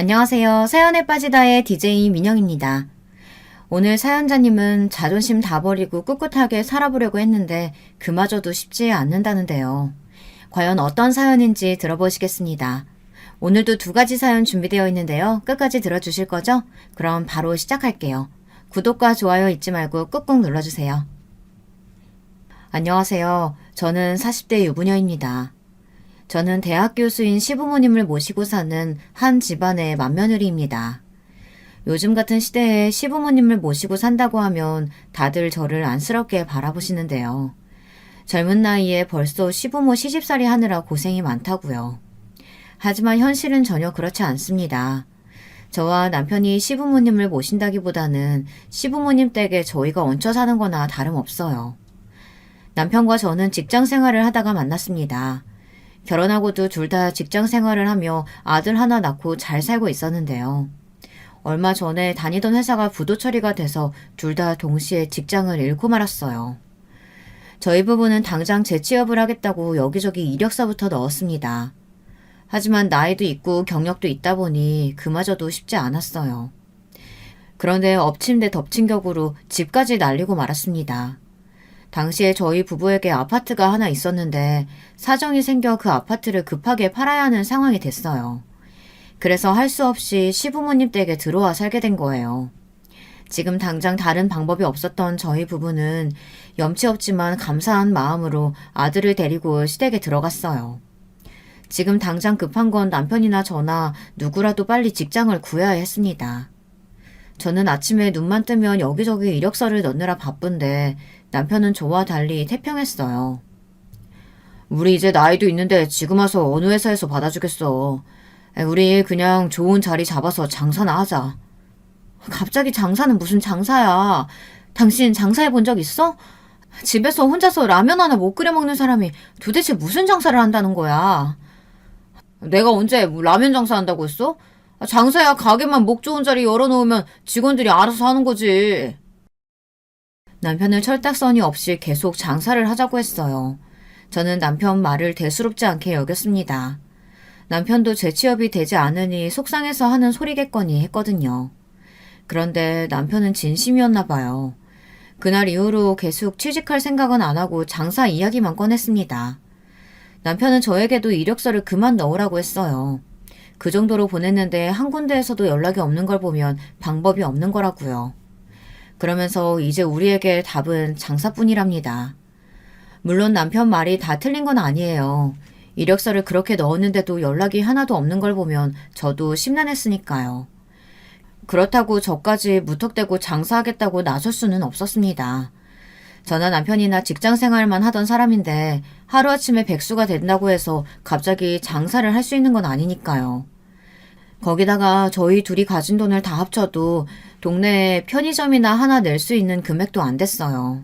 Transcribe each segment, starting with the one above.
안녕하세요. 사연에 빠지다의 DJ 민영입니다. 오늘 사연자님은 자존심 다 버리고 꿋꿋하게 살아보려고 했는데 그마저도 쉽지 않는다는데요. 과연 어떤 사연인지 들어보시겠습니다. 오늘도 두 가지 사연 준비되어 있는데요. 끝까지 들어주실 거죠? 그럼 바로 시작할게요. 구독과 좋아요 잊지 말고 꾹꾹 눌러주세요. 안녕하세요. 저는 40대 유부녀입니다. 저는 대학 교수인 시부모님을 모시고 사는 한 집안의 맏며느리입니다. 요즘 같은 시대에 시부모님을 모시고 산다고 하면 다들 저를 안쓰럽게 바라보시는데요. 젊은 나이에 벌써 시부모 시집살이 하느라 고생이 많다고요. 하지만 현실은 전혀 그렇지 않습니다. 저와 남편이 시부모님을 모신다기보다는 시부모님 댁에 저희가 얹혀 사는 거나 다름없어요. 남편과 저는 직장 생활을 하다가 만났습니다. 결혼하고도 둘 다 직장 생활을 하며 아들 하나 낳고 잘 살고 있었는데요. 얼마 전에 다니던 회사가 부도 처리가 돼서 둘 다 동시에 직장을 잃고 말았어요. 저희 부부는 당장 재취업을 하겠다고 여기저기 이력서부터 넣었습니다. 하지만 나이도 있고 경력도 있다 보니 그마저도 쉽지 않았어요. 그런데 엎친 데 덮친 격으로 집까지 날리고 말았습니다. 당시에 저희 부부에게 아파트가 하나 있었는데 사정이 생겨 그 아파트를 급하게 팔아야 하는 상황이 됐어요. 그래서 할 수 없이 시부모님 댁에 들어와 살게 된 거예요. 지금 당장 다른 방법이 없었던 저희 부부는 염치 없지만 감사한 마음으로 아들을 데리고 시댁에 들어갔어요. 지금 당장 급한 건 남편이나 저나 누구라도 빨리 직장을 구해야 했습니다. 저는 아침에 눈만 뜨면 여기저기 이력서를 넣느라 바쁜데 남편은 저와 달리 태평했어요. 우리 이제 나이도 있는데 지금 와서 어느 회사에서 받아주겠어. 우리 그냥 좋은 자리 잡아서 장사나 하자. 갑자기 장사는 무슨 장사야. 당신 장사해 본 적 있어? 집에서 혼자서 라면 하나 못 끓여 먹는 사람이 도대체 무슨 장사를 한다는 거야. 내가 언제 라면 장사한다고 했어? 장사야 가게만 목 좋은 자리 열어놓으면 직원들이 알아서 하는 거지. 남편은 철딱서니 없이 계속 장사를 하자고 했어요. 저는 남편 말을 대수롭지 않게 여겼습니다. 남편도 재취업이 되지 않으니 속상해서 하는 소리겠거니 했거든요. 그런데 남편은 진심이었나 봐요. 그날 이후로 계속 취직할 생각은 안 하고 장사 이야기만 꺼냈습니다. 남편은 저에게도 이력서를 그만 넣으라고 했어요. 그 정도로 보냈는데 한 군데에서도 연락이 없는 걸 보면 방법이 없는 거라고요. 그러면서 이제 우리에게 답은 장사뿐이랍니다. 물론 남편 말이 다 틀린 건 아니에요. 이력서를 그렇게 넣었는데도 연락이 하나도 없는 걸 보면 저도 심란했으니까요. 그렇다고 저까지 무턱대고 장사하겠다고 나설 수는 없었습니다. 저나 남편이나 직장 생활만 하던 사람인데 하루아침에 백수가 된다고 해서 갑자기 장사를 할 수 있는 건 아니니까요. 거기다가 저희 둘이 가진 돈을 다 합쳐도 동네에 편의점이나 하나 낼 수 있는 금액도 안 됐어요.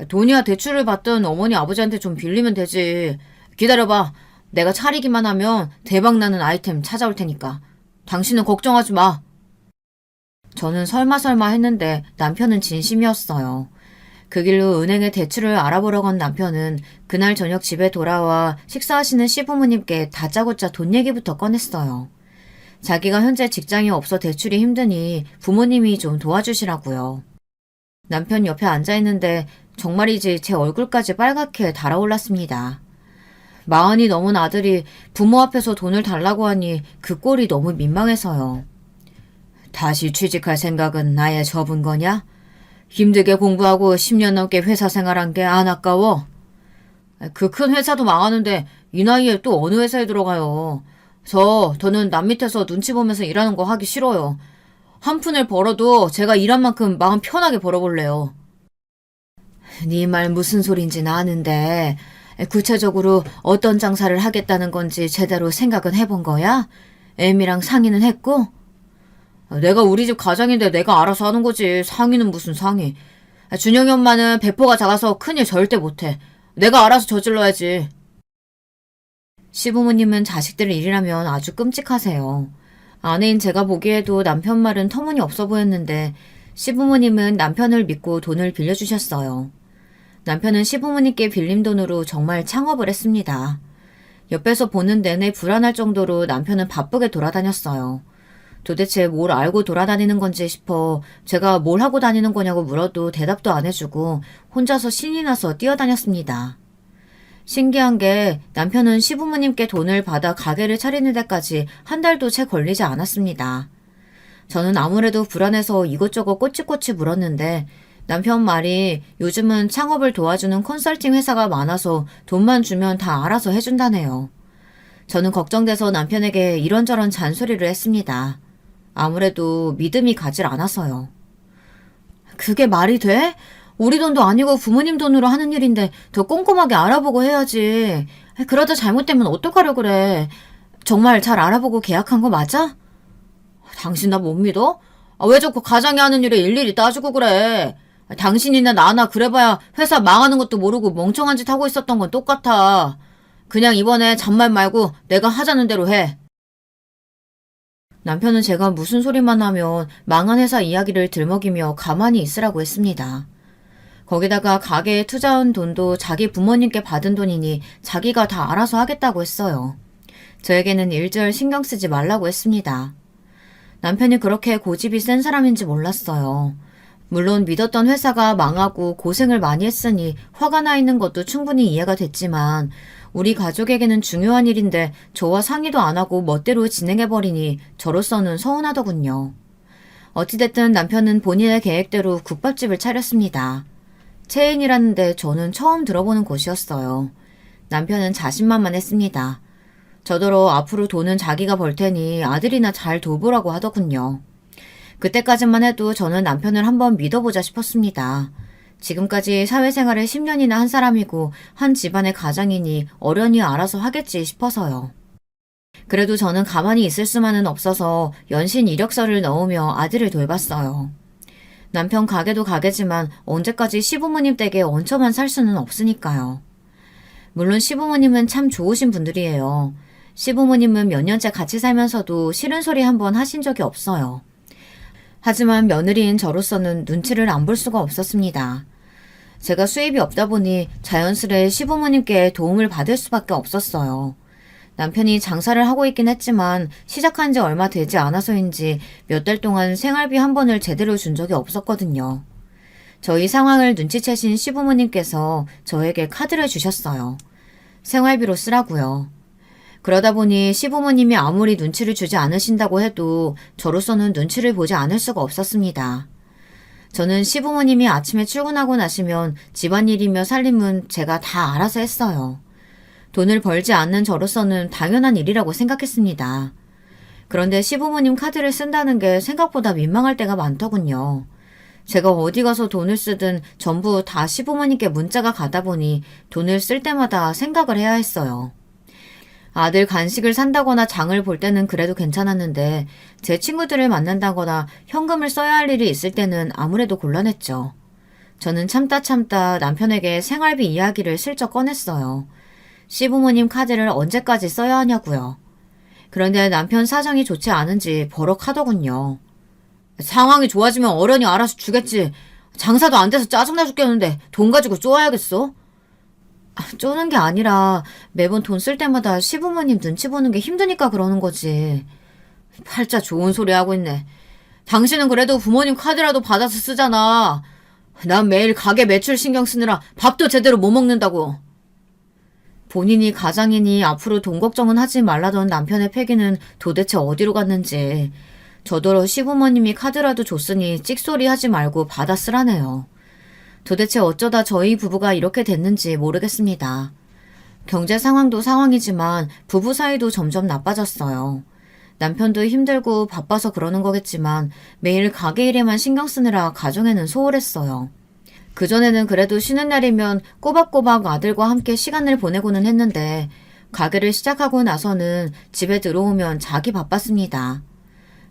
돈이야 대출을 받든 어머니 아버지한테 좀 빌리면 되지. 기다려봐. 내가 차리기만 하면 대박나는 아이템 찾아올 테니까. 당신은 걱정하지 마. 저는 설마 했는데 남편은 진심이었어요. 그 길로 은행에 대출을 알아보러 간 남편은 그날 저녁 집에 돌아와 식사하시는 시부모님께 다짜고짜 돈 얘기부터 꺼냈어요. 자기가 현재 직장이 없어 대출이 힘드니 부모님이 좀 도와주시라고요. 남편 옆에 앉아있는데 정말이지 제 얼굴까지 빨갛게 달아올랐습니다. 40이 넘은 아들이 부모 앞에서 돈을 달라고 하니 그 꼴이 너무 민망해서요. 다시 취직할 생각은 아예 접은 거냐? 힘들게 공부하고 10년 넘게 회사 생활한 게 안 아까워? 그 큰 회사도 망하는데 이 나이에 또 어느 회사에 들어가요. 저는 남 밑에서 눈치 보면서 일하는 거 하기 싫어요. 한 푼을 벌어도 제가 일한 만큼 마음 편하게 벌어볼래요. 네 말 무슨 소린지 아는데 구체적으로 어떤 장사를 하겠다는 건지 제대로 생각은 해본 거야? 애미랑 상의는 했고? 내가 우리 집 가장인데 내가 알아서 하는 거지. 상의는 무슨 상의. 준영이 엄마는 배포가 작아서 큰일 절대 못해. 내가 알아서 저질러야지. 시부모님은 자식들 일이라면 아주 끔찍하세요. 아내인 제가 보기에도 남편 말은 터무니없어 보였는데 시부모님은 남편을 믿고 돈을 빌려주셨어요. 남편은 시부모님께 빌린 돈으로 정말 창업을 했습니다. 옆에서 보는 내내 불안할 정도로 남편은 바쁘게 돌아다녔어요. 도대체 뭘 알고 돌아다니는 건지 싶어 제가 뭘 하고 다니는 거냐고 물어도 대답도 안 해주고 혼자서 신이 나서 뛰어다녔습니다. 신기한 게 남편은 시부모님께 돈을 받아 가게를 차리는 데까지 한 달도 채 걸리지 않았습니다. 저는 아무래도 불안해서 이것저것 꼬치꼬치 물었는데 남편 말이 요즘은 창업을 도와주는 컨설팅 회사가 많아서 돈만 주면 다 알아서 해준다네요. 저는 걱정돼서 남편에게 이런저런 잔소리를 했습니다. 아무래도 믿음이 가질 않아서요. 그게 말이 돼? 우리 돈도 아니고 부모님 돈으로 하는 일인데 더 꼼꼼하게 알아보고 해야지. 그러다 잘못되면 어떡하려 그래. 정말 잘 알아보고 계약한 거 맞아? 당신 나 못 믿어? 왜 자꾸 가장이 하는 일에 일일이 따지고 그래. 당신이나 나나 그래봐야 회사 망하는 것도 모르고 멍청한 짓 하고 있었던 건 똑같아. 그냥 이번에 잔말 말고 내가 하자는 대로 해. 남편은 제가 무슨 소리만 하면 망한 회사 이야기를 들먹이며 가만히 있으라고 했습니다. 거기다가 가게에 투자한 돈도 자기 부모님께 받은 돈이니 자기가 다 알아서 하겠다고 했어요. 저에게는 일절 신경 쓰지 말라고 했습니다. 남편이 그렇게 고집이 센 사람인지 몰랐어요. 물론 믿었던 회사가 망하고 고생을 많이 했으니 화가 나 있는 것도 충분히 이해가 됐지만 우리 가족에게는 중요한 일인데 저와 상의도 안 하고 멋대로 진행해버리니 저로서는 서운하더군요. 어찌됐든 남편은 본인의 계획대로 국밥집을 차렸습니다. 체인이라는데 저는 처음 들어보는 곳이었어요. 남편은 자신만만했습니다. 저더러 앞으로 돈은 자기가 벌 테니 아들이나 잘 돌보라고 하더군요. 그때까지만 해도 저는 남편을 한번 믿어보자 싶었습니다. 지금까지 사회생활을 10년이나 한 사람이고 한 집안의 가장이니 어련히 알아서 하겠지 싶어서요. 그래도 저는 가만히 있을 수만은 없어서 연신 이력서를 넣으며 아들을 돌봤어요. 남편 가게도 가게지만 언제까지 시부모님 댁에 얹혀만 살 수는 없으니까요. 물론 시부모님은 참 좋으신 분들이에요. 시부모님은 몇 년째 같이 살면서도 싫은 소리 한 번 하신 적이 없어요. 하지만 며느리인 저로서는 눈치를 안 볼 수가 없었습니다. 제가 수입이 없다 보니 자연스레 시부모님께 도움을 받을 수밖에 없었어요. 남편이 장사를 하고 있긴 했지만 시작한 지 얼마 되지 않아서인지 몇 달 동안 생활비 한 번을 제대로 준 적이 없었거든요. 저희 상황을 눈치채신 시부모님께서 저에게 카드를 주셨어요. 생활비로 쓰라고요. 그러다 보니 시부모님이 아무리 눈치를 주지 않으신다고 해도 저로서는 눈치를 보지 않을 수가 없었습니다. 저는 시부모님이 아침에 출근하고 나시면 집안일이며 살림은 제가 다 알아서 했어요. 돈을 벌지 않는 저로서는 당연한 일이라고 생각했습니다. 그런데 시부모님 카드를 쓴다는 게 생각보다 민망할 때가 많더군요. 제가 어디 가서 돈을 쓰든 전부 다 시부모님께 문자가 가다 보니 돈을 쓸 때마다 생각을 해야 했어요. 아들 간식을 산다거나 장을 볼 때는 그래도 괜찮았는데 제 친구들을 만난다거나 현금을 써야 할 일이 있을 때는 아무래도 곤란했죠. 저는 참다 남편에게 생활비 이야기를 슬쩍 꺼냈어요. 시부모님 카드를 언제까지 써야 하냐고요. 그런데 남편 사정이 좋지 않은지 버럭하더군요. 상황이 좋아지면 어련히 알아서 주겠지. 장사도 안 돼서 짜증나 죽겠는데 돈 가지고 쪼아야겠어? 쪼는 게 아니라 매번 돈 쓸 때마다 시부모님 눈치 보는 게 힘드니까 그러는 거지. 팔자 좋은 소리 하고 있네. 당신은 그래도 부모님 카드라도 받아서 쓰잖아. 난 매일 가게 매출 신경 쓰느라 밥도 제대로 못 먹는다고. 본인이 가장이니 앞으로 돈 걱정은 하지 말라던 남편의 패기는 도대체 어디로 갔는지. 저더러 시부모님이 카드라도 줬으니 찍소리 하지 말고 받아 쓰라네요. 도대체 어쩌다 저희 부부가 이렇게 됐는지 모르겠습니다. 경제 상황도 상황이지만 부부 사이도 점점 나빠졌어요. 남편도 힘들고 바빠서 그러는 거겠지만 매일 가게 일에만 신경 쓰느라 가정에는 소홀했어요. 그전에는 그래도 쉬는 날이면 꼬박꼬박 아들과 함께 시간을 보내고는 했는데 가게를 시작하고 나서는 집에 들어오면 자기 바빴습니다.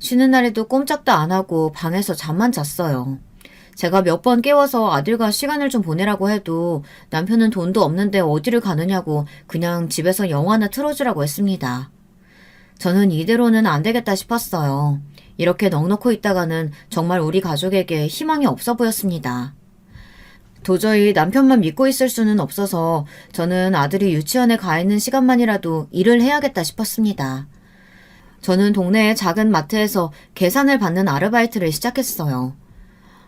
쉬는 날에도 꼼짝도 안 하고 방에서 잠만 잤어요. 제가 몇 번 깨워서 아들과 시간을 좀 보내라고 해도 남편은 돈도 없는데 어디를 가느냐고 그냥 집에서 영화나 틀어주라고 했습니다. 저는 이대로는 안 되겠다 싶었어요. 이렇게 넋놓고 있다가는 정말 우리 가족에게 희망이 없어 보였습니다. 도저히 남편만 믿고 있을 수는 없어서 저는 아들이 유치원에 가 있는 시간만이라도 일을 해야겠다 싶었습니다. 저는 동네의 작은 마트에서 계산을 받는 아르바이트를 시작했어요.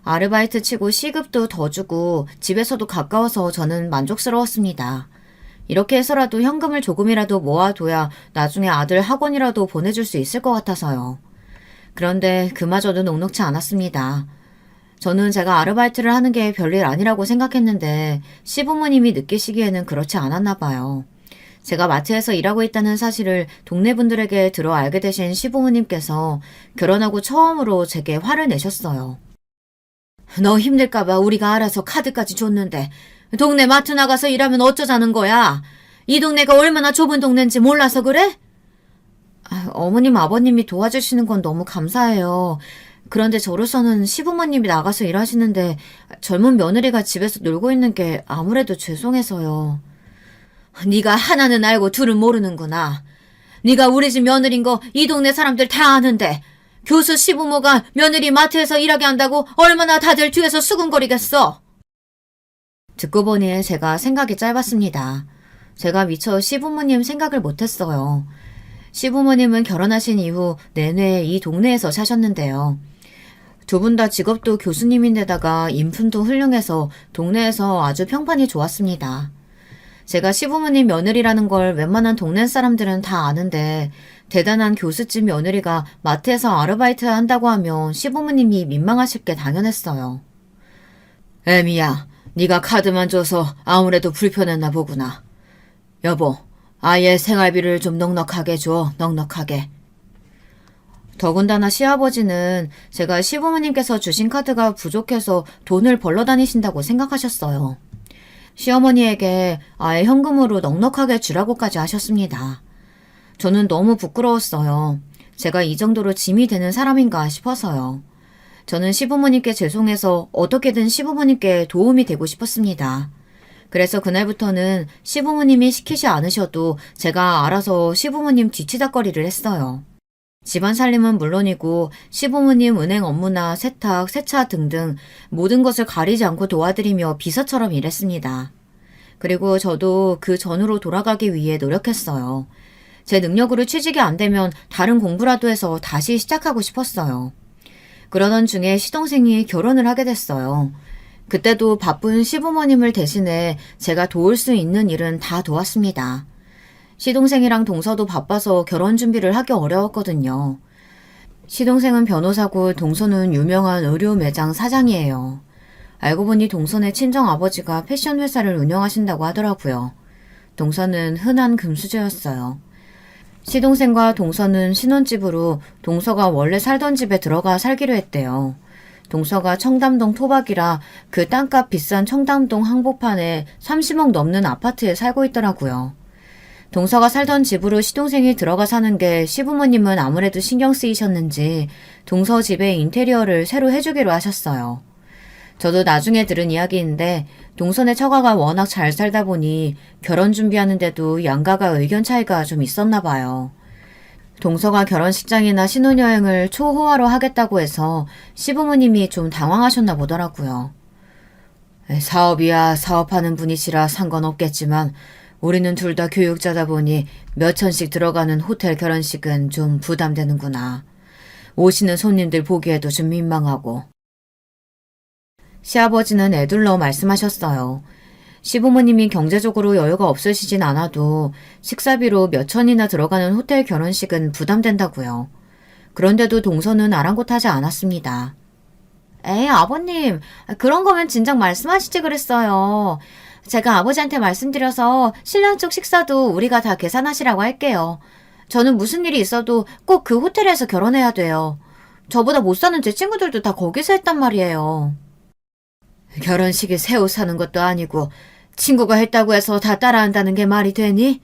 아르바이트 치고 시급도 더 주고 집에서도 가까워서 저는 만족스러웠습니다. 이렇게 해서라도 현금을 조금이라도 모아둬야 나중에 아들 학원이라도 보내줄 수 있을 것 같아서요. 그런데 그마저도 녹록지 않았습니다. 저는 제가 아르바이트를 하는 게 별일 아니라고 생각했는데 시부모님이 느끼시기에는 그렇지 않았나 봐요. 제가 마트에서 일하고 있다는 사실을 동네 분들에게 들어 알게 되신 시부모님께서 결혼하고 처음으로 제게 화를 내셨어요. 너 힘들까봐 우리가 알아서 카드까지 줬는데 동네 마트 나가서 일하면 어쩌자는 거야? 이 동네가 얼마나 좁은 동네인지 몰라서 그래? 어머님, 아버님이 도와주시는 건 너무 감사해요. 그런데 저로서는 시부모님이 나가서 일하시는데 젊은 며느리가 집에서 놀고 있는 게 아무래도 죄송해서요. 네가 하나는 알고 둘은 모르는구나. 네가 우리 집 며느리인 거 이 동네 사람들 다 아는데 교수 시부모가 며느리 마트에서 일하게 한다고 얼마나 다들 뒤에서 수근거리겠어. 듣고 보니 제가 생각이 짧았습니다. 제가 미처 시부모님 생각을 못했어요. 시부모님은 결혼하신 이후 내내 이 동네에서 사셨는데요. 두 분 다 직업도 교수님인데다가 인품도 훌륭해서 동네에서 아주 평판이 좋았습니다. 제가 시부모님 며느리라는 걸 웬만한 동네 사람들은 다 아는데 대단한 교수집 며느리가 마트에서 아르바이트 한다고 하면 시부모님이 민망하실 게 당연했어요. 애미야, 네가 카드만 줘서 아무래도 불편했나 보구나. 여보, 아예 생활비를 좀 넉넉하게 줘, 넉넉하게. 더군다나 시아버지는 제가 시부모님께서 주신 카드가 부족해서 돈을 벌러 다니신다고 생각하셨어요. 시어머니에게 아예 현금으로 넉넉하게 주라고까지 하셨습니다. 저는 너무 부끄러웠어요. 제가 이 정도로 짐이 되는 사람인가 싶어서요. 저는 시부모님께 죄송해서 어떻게든 시부모님께 도움이 되고 싶었습니다. 그래서 그날부터는 시부모님이 시키지 않으셔도 제가 알아서 시부모님 뒤치다꺼리를 했어요. 집안 살림은 물론이고 시부모님 은행 업무나 세탁, 세차 등등 모든 것을 가리지 않고 도와드리며 비서처럼 일했습니다. 그리고 저도 그 전으로 돌아가기 위해 노력했어요. 제 능력으로 취직이 안 되면 다른 공부라도 해서 다시 시작하고 싶었어요. 그러던 중에 시동생이 결혼을 하게 됐어요. 그때도 바쁜 시부모님을 대신해 제가 도울 수 있는 일은 다 도왔습니다. 시동생이랑 동서도 바빠서 결혼 준비를 하기 어려웠거든요. 시동생은 변호사고 동서는 유명한 의류 매장 사장이에요. 알고 보니 동서의 친정아버지가 패션 회사를 운영하신다고 하더라고요. 동서는 흔한 금수저였어요. 시동생과 동서는 신혼집으로 동서가 원래 살던 집에 들어가 살기로 했대요. 동서가 청담동 토박이라 그 땅값 비싼 청담동 한복판에 30억 넘는 아파트에 살고 있더라고요. 동서가 살던 집으로 시동생이 들어가 사는 게 시부모님은 아무래도 신경 쓰이셨는지 동서 집의 인테리어를 새로 해주기로 하셨어요. 저도 나중에 들은 이야기인데 동서네 처가가 워낙 잘 살다 보니 결혼 준비하는데도 양가가 의견 차이가 좀 있었나 봐요. 동서가 결혼식장이나 신혼여행을 초호화로 하겠다고 해서 시부모님이 좀 당황하셨나 보더라고요. 사업이야 사업하는 분이시라 상관없겠지만 우리는 둘 다 교육자다 보니 몇 천씩 들어가는 호텔 결혼식은 좀 부담되는구나. 오시는 손님들 보기에도 좀 민망하고. 시아버지는 애둘러 말씀하셨어요. 시부모님이 경제적으로 여유가 없으시진 않아도 식사비로 몇 천이나 들어가는 호텔 결혼식은 부담된다고요. 그런데도 동서는 아랑곳하지 않았습니다. 에이, 아버님, 그런 거면 진작 말씀하시지 그랬어요. 제가 아버지한테 말씀드려서 신랑 쪽 식사도 우리가 다 계산하시라고 할게요. 저는 무슨 일이 있어도 꼭 그 호텔에서 결혼해야 돼요. 저보다 못 사는 제 친구들도 다 거기서 했단 말이에요. 결혼식에 새 옷 사는 것도 아니고 친구가 했다고 해서 다 따라한다는 게 말이 되니?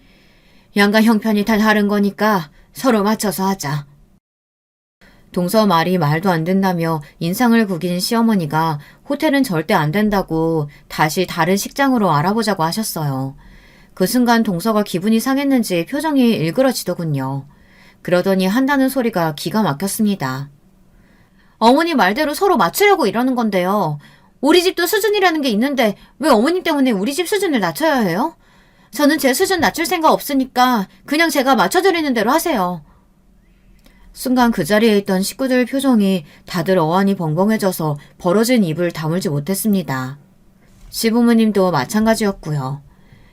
양가 형편이 다 다른 거니까 서로 맞춰서 하자. 동서 말이 말도 안 된다며 인상을 구긴 시어머니가 호텔은 절대 안 된다고 다시 다른 식장으로 알아보자고 하셨어요. 그 순간 동서가 기분이 상했는지 표정이 일그러지더군요. 그러더니 한다는 소리가 기가 막혔습니다. 어머니 말대로 서로 맞추려고 이러는 건데요. 우리 집도 수준이라는 게 있는데 왜 어머님 때문에 우리 집 수준을 낮춰야 해요? 저는 제 수준 낮출 생각 없으니까 그냥 제가 맞춰드리는 대로 하세요. 순간 그 자리에 있던 식구들 표정이 다들 어안이 벙벙해져서 벌어진 입을 다물지 못했습니다. 시부모님도 마찬가지였고요.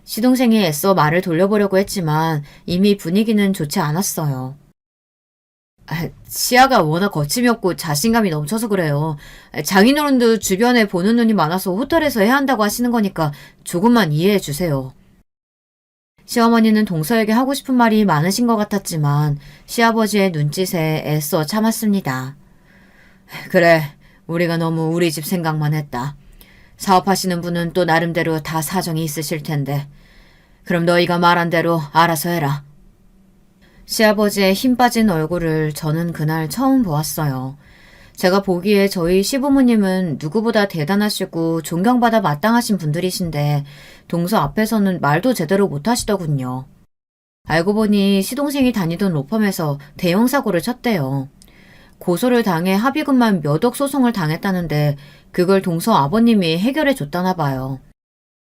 시동생이 애써 말을 돌려보려고 했지만 이미 분위기는 좋지 않았어요. 시야가 워낙 거침이었고 자신감이 넘쳐서 그래요. 장인어른도 주변에 보는 눈이 많아서 호텔에서 해야 한다고 하시는 거니까 조금만 이해해 주세요. 시어머니는 동서에게 하고 싶은 말이 많으신 것 같았지만 시아버지의 눈짓에 애써 참았습니다. 그래, 우리가 너무 우리 집 생각만 했다. 사업하시는 분은 또 나름대로 다 사정이 있으실 텐데. 그럼 너희가 말한 대로 알아서 해라. 시아버지의 힘 빠진 얼굴을 저는 그날 처음 보았어요. 제가 보기에 저희 시부모님은 누구보다 대단하시고 존경받아 마땅하신 분들이신데 동서 앞에서는 말도 제대로 못하시더군요. 알고 보니 시동생이 다니던 로펌에서 대형 사고를 쳤대요. 고소를 당해 합의금만 몇 억 소송을 당했다는데 그걸 동서 아버님이 해결해 줬다나 봐요.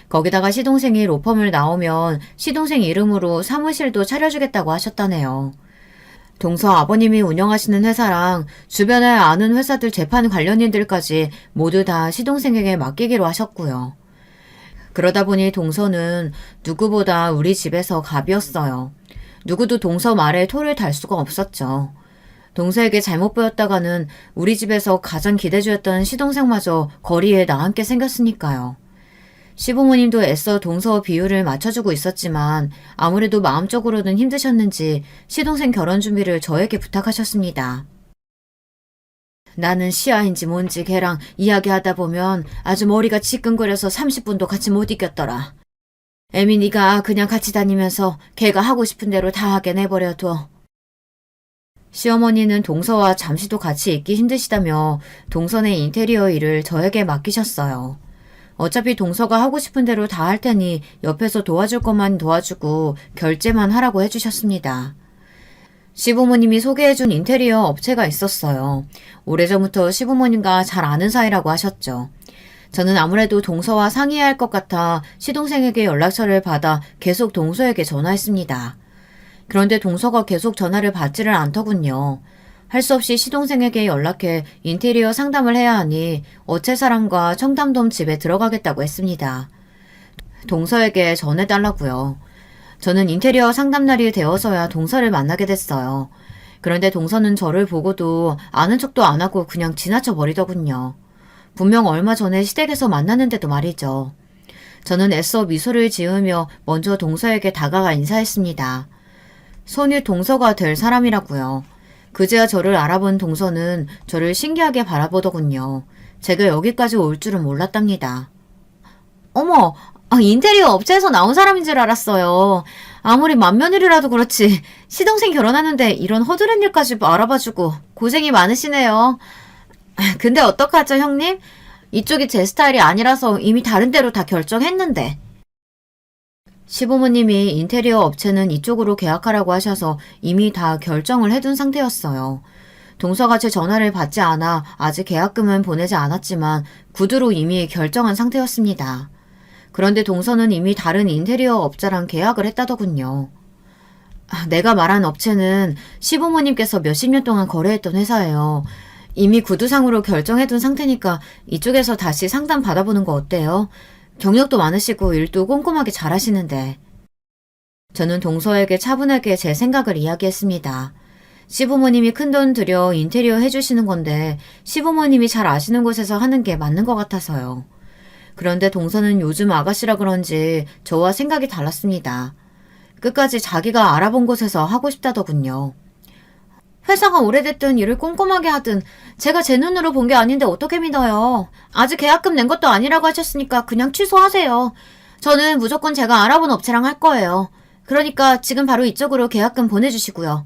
거기다가 시동생이 로펌을 나오면 시동생 이름으로 사무실도 차려주겠다고 하셨다네요. 동서 아버님이 운영하시는 회사랑 주변에 아는 회사들 재판 관련인들까지 모두 다 시동생에게 맡기기로 하셨고요. 그러다 보니 동서는 누구보다 우리 집에서 갑이었어요. 누구도 동서 말에 토를 달 수가 없었죠. 동서에게 잘못 보였다가는 우리 집에서 가장 기대주였던 시동생마저 거리에 나앉게 생겼으니까요. 시부모님도 애써 동서 비율을 맞춰주고 있었지만 아무래도 마음적으로는 힘드셨는지 시동생 결혼 준비를 저에게 부탁하셨습니다. 나는 시아인지 뭔지 걔랑 이야기하다 보면 아주 머리가 지끈거려서 30분도 같이 못 있겠더라. 에미니가 그냥 같이 다니면서 걔가 하고 싶은 대로 다 하게 내버려둬. 시어머니는 동서와 잠시도 같이 있기 힘드시다며 동선의 인테리어 일을 저에게 맡기셨어요. 어차피 동서가 하고 싶은 대로 다 할 테니 옆에서 도와줄 것만 도와주고 결제만 하라고 해주셨습니다. 시부모님이 소개해준 인테리어 업체가 있었어요. 오래전부터 시부모님과 잘 아는 사이라고 하셨죠. 저는 아무래도 동서와 상의해야 할 것 같아 시동생에게 연락처를 받아 계속 동서에게 전화했습니다. 그런데 동서가 계속 전화를 받지를 않더군요. 할 수 없이 시동생에게 연락해 인테리어 상담을 해야 하니 어채사람과 청담동 집에 들어가겠다고 했습니다. 동서에게 전해달라고요. 저는 인테리어 상담날이 되어서야 동서를 만나게 됐어요. 그런데 동서는 저를 보고도 아는 척도 안 하고 그냥 지나쳐 버리더군요. 분명 얼마 전에 시댁에서 만났는데도 말이죠. 저는 애써 미소를 지으며 먼저 동서에게 다가가 인사했습니다. 손이 동서가 될 사람이라고요. 그제야 저를 알아본 동서는 저를 신기하게 바라보더군요. 제가 여기까지 올 줄은 몰랐답니다. 어머, 인테리어 업체에서 나온 사람인 줄 알았어요. 아무리 맏며느리라도 그렇지 시동생 결혼하는데 이런 허드렛 일까지 알아봐주고 고생이 많으시네요. 근데 어떡하죠, 형님? 이쪽이 제 스타일이 아니라서 이미 다른 데로 다 결정했는데. 시부모님이 인테리어 업체는 이쪽으로 계약하라고 하셔서 이미 다 결정을 해둔 상태였어요. 동서가 제 전화를 받지 않아 아직 계약금은 보내지 않았지만 구두로 이미 결정한 상태였습니다. 그런데 동서는 이미 다른 인테리어 업자랑 계약을 했다더군요. 내가 말한 업체는 시부모님께서 몇십 년 동안 거래했던 회사예요. 이미 구두상으로 결정해둔 상태니까 이쪽에서 다시 상담 받아보는 거 어때요? 경력도 많으시고 일도 꼼꼼하게 잘하시는데. 저는 동서에게 차분하게 제 생각을 이야기했습니다. 시부모님이 큰돈 들여 인테리어 해주시는 건데 시부모님이 잘 아시는 곳에서 하는 게 맞는 것 같아서요. 그런데 동서는 요즘 아가씨라 그런지 저와 생각이 달랐습니다. 끝까지 자기가 알아본 곳에서 하고 싶다더군요. 회사가 오래됐든 일을 꼼꼼하게 하든 제가 제 눈으로 본 게 아닌데 어떻게 믿어요. 아직 계약금 낸 것도 아니라고 하셨으니까 그냥 취소하세요. 저는 무조건 제가 알아본 업체랑 할 거예요. 그러니까 지금 바로 이쪽으로 계약금 보내주시고요.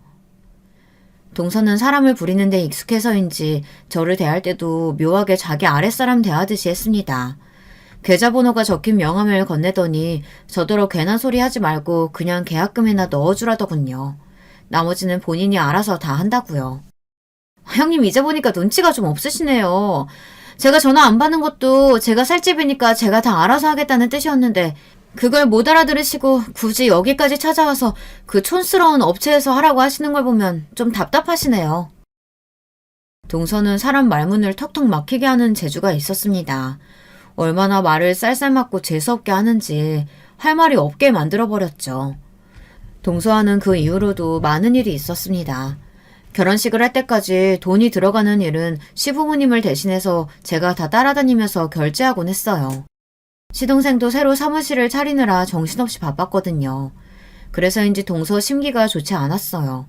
동서는 사람을 부리는 데 익숙해서인지 저를 대할 때도 묘하게 자기 아랫사람 대하듯이 했습니다. 계좌번호가 적힌 명함을 건네더니 저더러 괜한 소리 하지 말고 그냥 계약금이나 넣어주라더군요. 나머지는 본인이 알아서 다 한다고요. 형님 이제 보니까 눈치가 좀 없으시네요. 제가 전화 안 받는 것도 제가 살 집이니까 제가 다 알아서 하겠다는 뜻이었는데 그걸 못 알아들으시고 굳이 여기까지 찾아와서 그 촌스러운 업체에서 하라고 하시는 걸 보면 좀 답답하시네요. 동서는 사람 말문을 턱턱 막히게 하는 재주가 있었습니다. 얼마나 말을 쌀쌀 맞고 재수없게 하는지 할 말이 없게 만들어버렸죠. 동서와는 그 이후로도 많은 일이 있었습니다. 결혼식을 할 때까지 돈이 들어가는 일은 시부모님을 대신해서 제가 다 따라다니면서 결제하곤 했어요. 시동생도 새로 사무실을 차리느라 정신없이 바빴거든요. 그래서인지 동서 심기가 좋지 않았어요.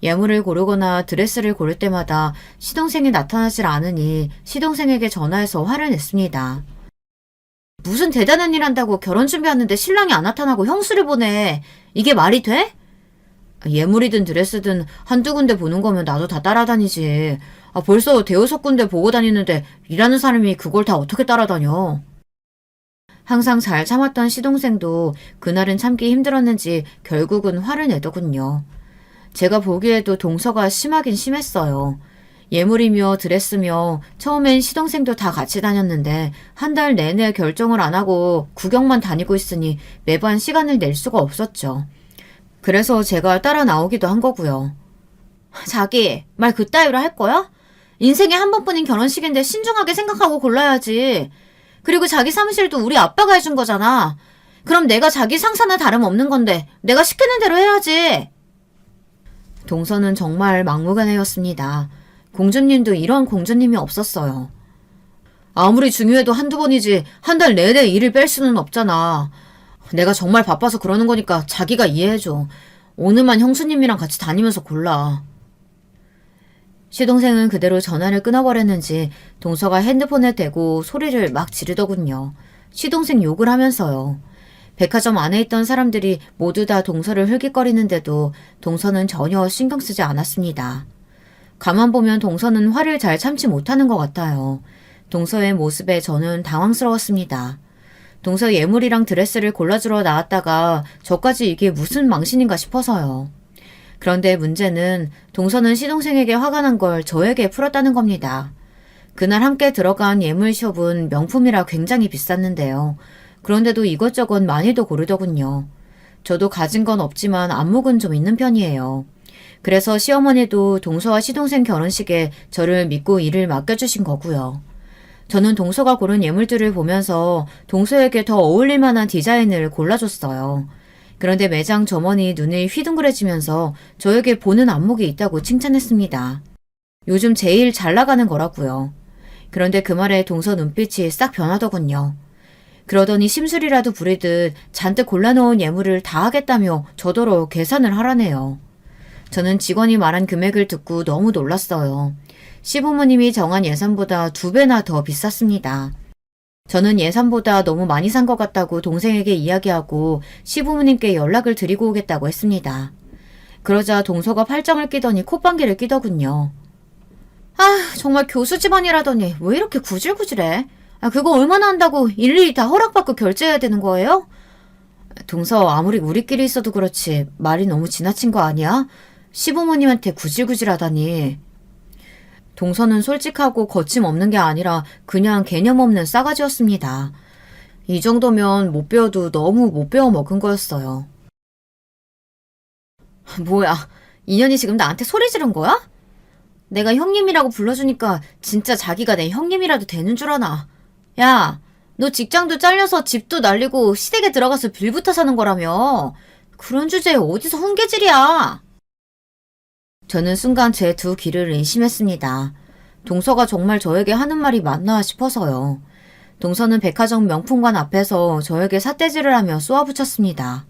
예물을 고르거나 드레스를 고를 때마다 시동생이 나타나질 않으니 시동생에게 전화해서 화를 냈습니다. 무슨 대단한 일 한다고 결혼 준비하는데 신랑이 안 나타나고 형수를 보내. 이게 말이 돼? 예물이든 드레스든 한두 군데 보는 거면 나도 다 따라다니지. 벌써 대여섯 군데 보고 다니는데 일하는 사람이 그걸 다 어떻게 따라다녀. 항상 잘 참았던 시동생도 그날은 참기 힘들었는지 결국은 화를 내더군요. 제가 보기에도 동서가 심하긴 심했어요. 예물이며 드레스며 처음엔 시동생도 다 같이 다녔는데 한 달 내내 결정을 안 하고 구경만 다니고 있으니 매번 시간을 낼 수가 없었죠. 그래서 제가 따라 나오기도 한 거고요. 자기, 말 그따위로 할 거야? 인생에 한 번뿐인 결혼식인데 신중하게 생각하고 골라야지. 그리고 자기 사무실도 우리 아빠가 해준 거잖아. 그럼 내가 자기 상사나 다름없는 건데 내가 시키는 대로 해야지. 동서는 정말 막무가내였습니다. 공주님도 이런 공주님이 없었어요. 아무리 중요해도 한두 번이지 한 달 내내 일을 뺄 수는 없잖아. 내가 정말 바빠서 그러는 거니까 자기가 이해해줘. 오늘만 형수님이랑 같이 다니면서 골라. 시동생은 그대로 전화를 끊어버렸는지 동서가 핸드폰에 대고 소리를 막 지르더군요. 시동생 욕을 하면서요. 백화점 안에 있던 사람들이 모두 다 동서를 흘깃거리는데도 동서는 전혀 신경 쓰지 않았습니다. 가만 보면 동서는 화를 잘 참지 못하는 것 같아요. 동서의 모습에 저는 당황스러웠습니다. 동서 예물이랑 드레스를 골라주러 나왔다가 저까지 이게 무슨 망신인가 싶어서요. 그런데 문제는 동서는 시동생에게 화가 난 걸 저에게 풀었다는 겁니다. 그날 함께 들어간 예물숍은 명품이라 굉장히 비쌌는데요. 그런데도 이것저것 많이도 고르더군요. 저도 가진 건 없지만 안목은 좀 있는 편이에요. 그래서 시어머니도 동서와 시동생 결혼식에 저를 믿고 일을 맡겨주신 거고요. 저는 동서가 고른 예물들을 보면서 동서에게 더 어울릴 만한 디자인을 골라줬어요. 그런데 매장 점원이 눈이 휘둥그레지면서 저에게 보는 안목이 있다고 칭찬했습니다. 요즘 제일 잘 나가는 거라고요. 그런데 그 말에 동서 눈빛이 싹 변하더군요. 그러더니 심술이라도 부리듯 잔뜩 골라놓은 예물을 다 하겠다며 저더러 계산을 하라네요. 저는 직원이 말한 금액을 듣고 너무 놀랐어요. 시부모님이 정한 예산보다 2배나 더 비쌌습니다. 저는 예산보다 너무 많이 산 것 같다고 동생에게 이야기하고 시부모님께 연락을 드리고 오겠다고 했습니다. 그러자 동서가 팔짱을 끼더니 콧방귀를 끼더군요. 정말 교수 집안이라더니 왜 이렇게 구질구질해? 그거 얼마나 한다고 일일이 다 허락받고 결제해야 되는 거예요? 동서 아무리 우리끼리 있어도 그렇지 말이 너무 지나친 거 아니야? 시부모님한테 구질구질하다니. 동서는 솔직하고 거침없는 게 아니라 그냥 개념 없는 싸가지였습니다. 이 정도면 못 배워도 너무 못 배워 먹은 거였어요. 뭐야, 인연이 지금 나한테 소리 지른 거야? 내가 형님이라고 불러주니까 진짜 자기가 내 형님이라도 되는 줄 아나. 야, 너 직장도 잘려서 집도 날리고 시댁에 들어가서 빌부터 사는 거라며. 그런 주제에 어디서 훈계질이야. 저는 순간 제 두 귀를 의심했습니다. 동서가 정말 저에게 하는 말이 맞나 싶어서요. 동서는 백화점 명품관 앞에서 저에게 삿대질을 하며 쏘아붙였습니다.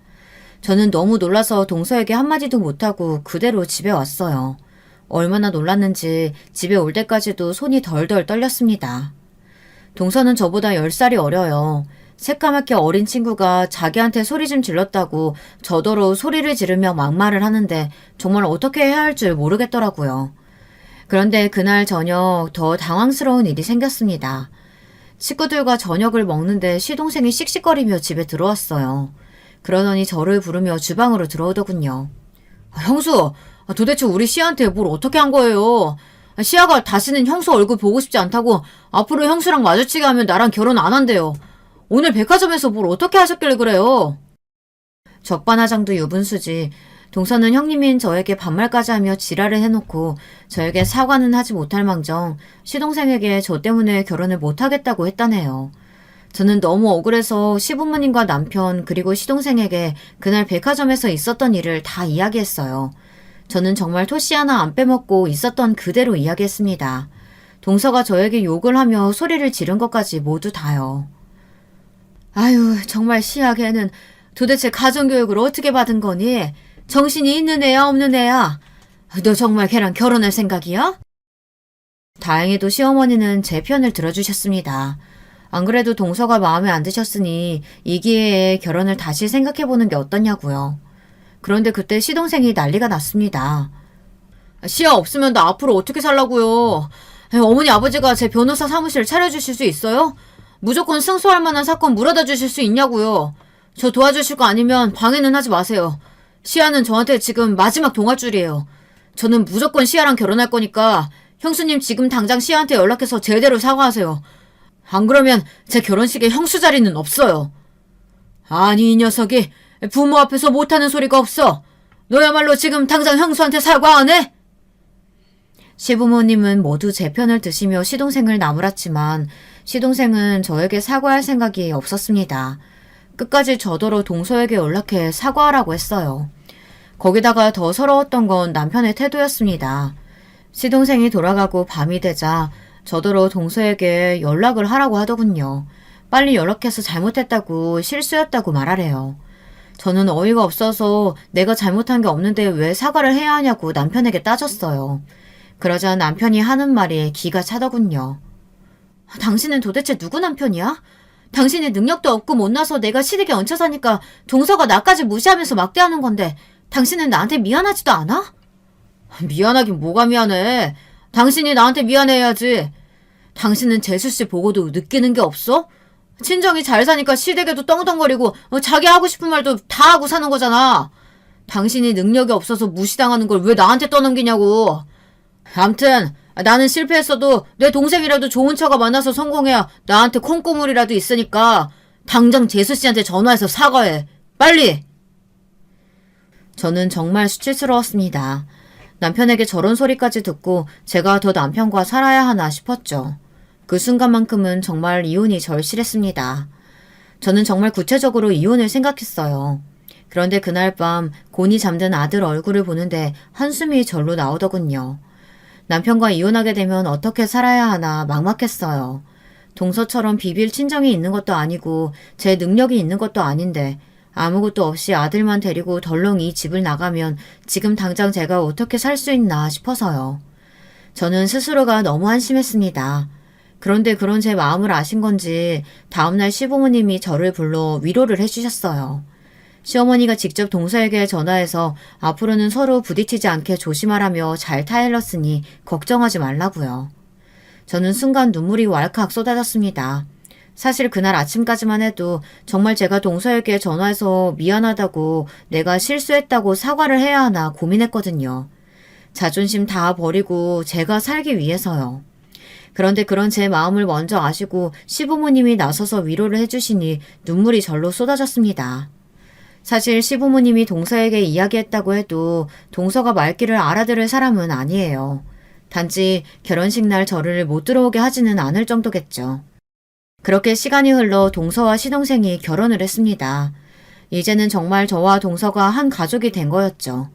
저는 너무 놀라서 동서에게 한마디도 못하고 그대로 집에 왔어요. 얼마나 놀랐는지 집에 올 때까지도 손이 덜덜 떨렸습니다. 동서는 저보다 10살이 어려요. 새까맣게 어린 친구가 자기한테 소리 좀 질렀다고 저더러 소리를 지르며 막말을 하는데 정말 어떻게 해야 할 줄 모르겠더라고요. 그런데 그날 저녁 더 당황스러운 일이 생겼습니다. 식구들과 저녁을 먹는데 시동생이 씩씩거리며 집에 들어왔어요. 그러더니 저를 부르며 주방으로 들어오더군요. 형수, 도대체 우리 시아한테 뭘 어떻게 한 거예요? 시아가 다시는 형수 얼굴 보고 싶지 않다고 앞으로 형수랑 마주치게 하면 나랑 결혼 안 한대요. 오늘 백화점에서 뭘 어떻게 하셨길래 그래요? 적반하장도 유분수지. 동서는 형님인 저에게 반말까지 하며 지랄을 해놓고 저에게 사과는 하지 못할 망정 시동생에게 저 때문에 결혼을 못하겠다고 했다네요. 저는 너무 억울해서 시부모님과 남편 그리고 시동생에게 그날 백화점에서 있었던 일을 다 이야기했어요. 저는 정말 토시 하나 안 빼먹고 있었던 그대로 이야기했습니다. 동서가 저에게 욕을 하며 소리를 지른 것까지 모두 다요. 아유, 정말 시아게는 도대체 가정교육을 어떻게 받은 거니? 정신이 있는 애야 없는 애야? 너 정말 걔랑 결혼할 생각이야? 다행히도 시어머니는 제 편을 들어주셨습니다. 안 그래도 동서가 마음에 안 드셨으니 이 기회에 결혼을 다시 생각해보는 게 어떠냐고요. 그런데 그때 시동생이 난리가 났습니다. 시아 없으면 나 앞으로 어떻게 살라고요? 어머니 아버지가 제 변호사 사무실 차려주실 수 있어요? 무조건 승소할 만한 사건 물어다 주실 수 있냐고요. 저 도와주실 거 아니면 방해는 하지 마세요. 시아는 저한테 지금 마지막 동아줄이에요. 저는 무조건 시아랑 결혼할 거니까 형수님 지금 당장 시아한테 연락해서 제대로 사과하세요. 안 그러면 제 결혼식에 형수 자리는 없어요. 아니 이 녀석이 부모 앞에서 못하는 소리가 없어. 너야말로 지금 당장 형수한테 사과 안 해? 시부모님은 모두 제 편을 드시며 시동생을 나무랐지만 시동생은 저에게 사과할 생각이 없었습니다. 끝까지 저더러 동서에게 연락해 사과하라고 했어요. 거기다가 더 서러웠던 건 남편의 태도였습니다. 시동생이 돌아가고 밤이 되자 저더러 동서에게 연락을 하라고 하더군요. 빨리 연락해서 잘못했다고 실수였다고 말하래요. 저는 어이가 없어서 내가 잘못한 게 없는데 왜 사과를 해야 하냐고 남편에게 따졌어요. 그러자 남편이 하는 말이 기가 차더군요. 당신은 도대체 누구 남편이야? 당신이 능력도 없고 못나서 내가 시댁에 얹혀 사니까 동서가 나까지 무시하면서 막대하는 건데 당신은 나한테 미안하지도 않아? 미안하긴 뭐가 미안해. 당신이 나한테 미안해야지. 당신은 재수씨 보고도 느끼는 게 없어? 친정이 잘 사니까 시댁에도 떵떵거리고 자기 하고 싶은 말도 다 하고 사는 거잖아. 당신이 능력이 없어서 무시당하는 걸 왜 나한테 떠넘기냐고. 암튼 나는 실패했어도 내 동생이라도 좋은 처가 만나서 성공해야 나한테 콩고물이라도 있으니까 당장 재수씨한테 전화해서 사과해. 빨리! 저는 정말 수치스러웠습니다. 남편에게 저런 소리까지 듣고 제가 더 남편과 살아야 하나 싶었죠. 그 순간만큼은 정말 이혼이 절실했습니다. 저는 정말 구체적으로 이혼을 생각했어요. 그런데 그날 밤 곤히 잠든 아들 얼굴을 보는데 한숨이 절로 나오더군요. 남편과 이혼하게 되면 어떻게 살아야 하나 막막했어요. 동서처럼 비빌 친정이 있는 것도 아니고 제 능력이 있는 것도 아닌데 아무것도 없이 아들만 데리고 덜렁 이 집을 나가면 지금 당장 제가 어떻게 살 수 있나 싶어서요. 저는 스스로가 너무 한심했습니다. 그런데 그런 제 마음을 아신 건지 다음날 시부모님이 저를 불러 위로를 해주셨어요. 시어머니가 직접 동서에게 전화해서 앞으로는 서로 부딪히지 않게 조심하라며 잘 타일렀으니 걱정하지 말라고요. 저는 순간 눈물이 왈칵 쏟아졌습니다. 사실 그날 아침까지만 해도 정말 제가 동서에게 전화해서 미안하다고 내가 실수했다고 사과를 해야 하나 고민했거든요. 자존심 다 버리고 제가 살기 위해서요. 그런데 그런 제 마음을 먼저 아시고 시부모님이 나서서 위로를 해주시니 눈물이 절로 쏟아졌습니다. 사실 시부모님이 동서에게 이야기했다고 해도 동서가 말귀를 알아들을 사람은 아니에요. 단지 결혼식 날 저를 못 들어오게 하지는 않을 정도겠죠. 그렇게 시간이 흘러 동서와 시동생이 결혼을 했습니다. 이제는 정말 저와 동서가 한 가족이 된 거였죠.